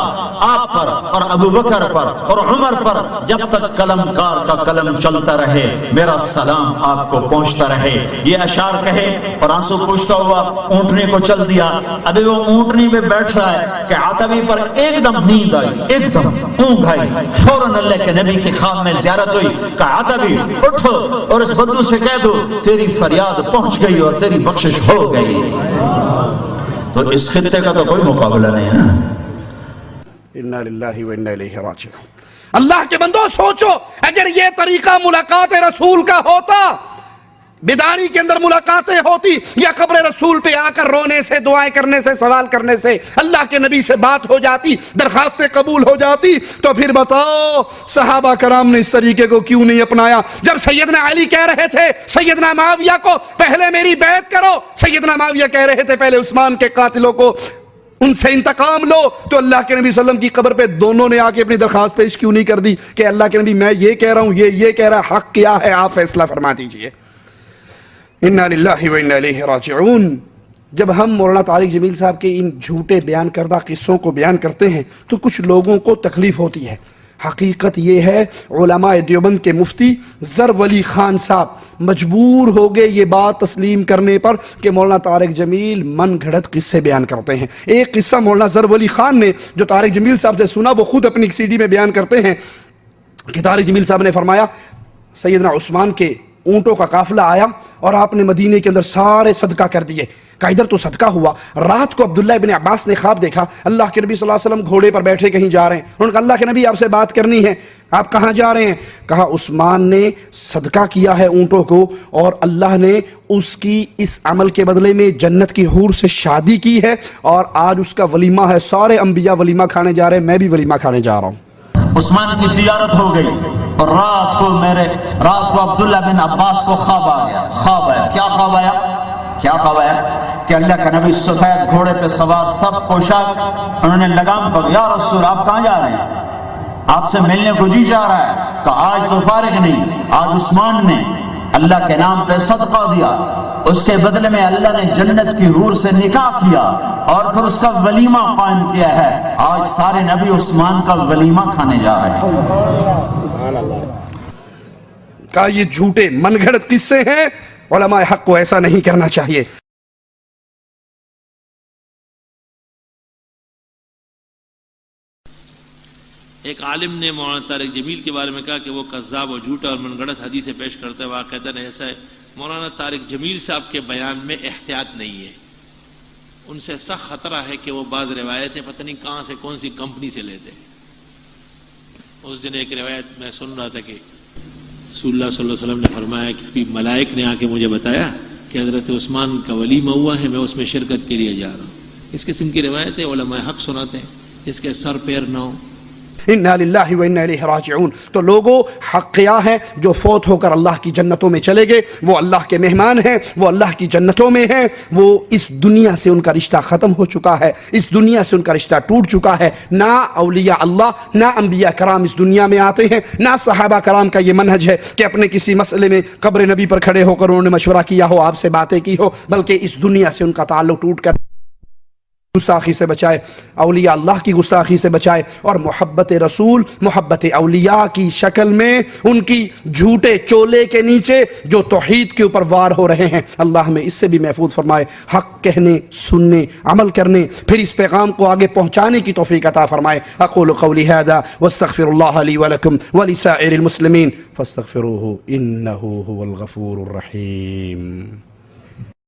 آپ پر اور ابو بکر پر اور عمر پر جب تک قلم کار کا قلم چلتا رہے میرا سلام آپ کو پہنچتا رہے۔ یہ اشعار کہے اور آنسو پوچھتا ہوا اونٹنی کو چل دیا۔ ابھی وہ اونٹنی پہ بیٹھ رہا ہے کہ عتبی پر ایک دم نیند آئی، ایک دم اونگ آئی، فوراً اللہ کے نبی کی خواب میں زیارت ہوئی کہ عتبی اٹھو اور اس بدو سے کہہ دو تیری فریاد پہنچ گئی اور تیری بخشش ہو گئی۔ تو اس خطے کا تو کوئی مقابلہ نہیں ہے۔ انا للہ و انا الیہ راجعون۔ اللہ کے بندو سوچو، اگر یہ طریقہ ملاقات رسول کا ہوتا، بیداری کے اندر ملاقاتیں ہوتی، یا قبر رسول پہ آ کر رونے سے، دعائیں کرنے سے، سوال کرنے سے اللہ کے نبی سے بات ہو جاتی، درخواستیں قبول ہو جاتی، تو پھر بتاؤ صحابہ کرام نے اس طریقے کو کیوں نہیں اپنایا؟ جب سیدنا علی کہہ رہے تھے سیدنا معاویہ کو پہلے میری بیعت کرو، سیدنا معاویہ کہہ رہے تھے پہلے عثمان کے قاتلوں کو ان سے انتقام لو، تو اللہ کے نبی صلی اللہ علیہ وسلم کی قبر پہ دونوں نے آ کے اپنی درخواست پیش کیوں نہیں کر دی کہ اللہ کے نبی میں یہ کہہ رہا ہوں، یہ کہہ رہا، حق کیا ہے آپ فیصلہ فرما دیجئے۔ انا للہ و انا الیہ راجعون۔ جب ہم مولانا طارق جمیل صاحب کے ان جھوٹے بیان کردہ قصوں کو بیان کرتے ہیں تو کچھ لوگوں کو تکلیف ہوتی ہے۔ حقیقت یہ ہے علماء دیوبند کے مفتی زر ولی خان صاحب مجبور ہو گئے یہ بات تسلیم کرنے پر کہ مولانا طارق جمیل من گھڑت قصے بیان کرتے ہیں۔ ایک قصہ مولانا زر ولی خان نے جو طارق جمیل صاحب سے سنا وہ خود اپنی سی ڈی میں بیان کرتے ہیں کہ طارق جمیل صاحب نے فرمایا سیدنا عثمان کے اونٹوں کا قافلہ آیا اور آپ نے مدینے کے اندر سارے صدقہ کر دیے، کہ ادھر تو صدقہ ہوا۔ رات کو عبداللہ ابن عباس نے خواب دیکھا اللہ کے نبی صلی اللہ علیہ وسلم گھوڑے پر بیٹھے کہیں جا رہے ہیں۔ انہوں نے کہا اللہ کے نبی آپ سے بات کرنی ہے، آپ کہاں جا رہے ہیں؟ کہا عثمان نے صدقہ کیا ہے اونٹوں کو اور اللہ نے اس کی اس عمل کے بدلے میں جنت کی حور سے شادی کی ہے اور آج اس کا ولیمہ ہے، سارے انبیاء ولیمہ کھانے جا رہے ہیں، میں بھی ولیمہ کھانے جا رہا ہوں۔ عثمان کی زیارت ہو گئی اور رات کو عبداللہ بن عباس کو خواب آیا۔ کیا خواب آیا کہ اللہ کا نبی سفید گھوڑے پہ سوار، سب پوشاک، انہوں نے لگام پکڑی، یا رسول آپ کہاں جا رہے ہیں؟ آپ سے ملنے کو جی چاہ رہا ہے۔ کہ آج تو فارغ نہیں، آج عثمان نے اللہ کے نام پہ صدقہ دیا، اس کے بدلے میں اللہ نے جنت کی حور سے نکاح کیا اور پھر اس کا ولیمہ قائم کیا ہے۔ آج سارے نبی عثمان کا ولیمہ کھانے جا رہے ہیں۔ کہا یہ جھوٹے من گھڑت قصے ہیں، علماء حق کو ایسا نہیں کرنا چاہیے۔ ایک عالم نے مولانا طارق جمیل کے بارے میں کہا کہ وہ کذاب و جھوٹا اور من گھڑت حدیثیں پیش کرتا ہے، واقعتاً ایسا ہے۔ مولانا طارق جمیل صاحب کے بیان میں احتیاط نہیں ہے، ان سے سخت خطرہ ہے کہ وہ بعض روایتیں پتہ نہیں کہاں سے کون سی کمپنی سے لیتے ہیں۔ اس دن ایک روایت میں سن رہا تھا کہ رسول اللہ صلی اللہ علیہ وسلم نے فرمایا کہ ملائک نے آ کے مجھے بتایا کہ حضرت عثمان کا ولیمہ ہوا ہے، میں اس میں شرکت کے لیے جا رہا ہوں۔ اس قسم کی روایتیں علماء حق سناتے ہیں، اس کے سر پیر نہ ہو۔ انا للہ و انا الیہ راجعون۔ تو لوگوں حق کیا ہے جو فوت ہو کر اللہ کی جنتوں میں چلے گئے، وہ اللہ کے مہمان ہیں، وہ اللہ کی جنتوں میں ہیں، وہ اس دنیا سے ان کا رشتہ ختم ہو چکا ہے، اس دنیا سے ان کا رشتہ ٹوٹ چکا ہے۔ نہ اولیاء اللہ نہ انبیاء کرام اس دنیا میں آتے ہیں، نہ صحابہ کرام کا یہ منہج ہے کہ اپنے کسی مسئلے میں قبر نبی پر کھڑے ہو کر انہوں نے مشورہ کیا ہو، آپ سے باتیں کی ہو، بلکہ اس دنیا سے ان کا تعلق ٹوٹ کر گستاخی سے بچائے، اولیاء اللہ کی گستاخی سے بچائے، اور محبت رسول، محبت اولیاء کی شکل میں ان کی جھوٹے چولے کے نیچے جو توحید کے اوپر وار ہو رہے ہیں، اللہ ہمیں اس سے بھی محفوظ فرمائے۔ حق کہنے، سننے، عمل کرنے، پھر اس پیغام کو آگے پہنچانے کی توفیق عطا فرمائے۔ اقول قولی ھذا واستغفر اللہ لی ولکم ولسائر المسلمین فاستغفروہ انہ هو الغفور الرحیم۔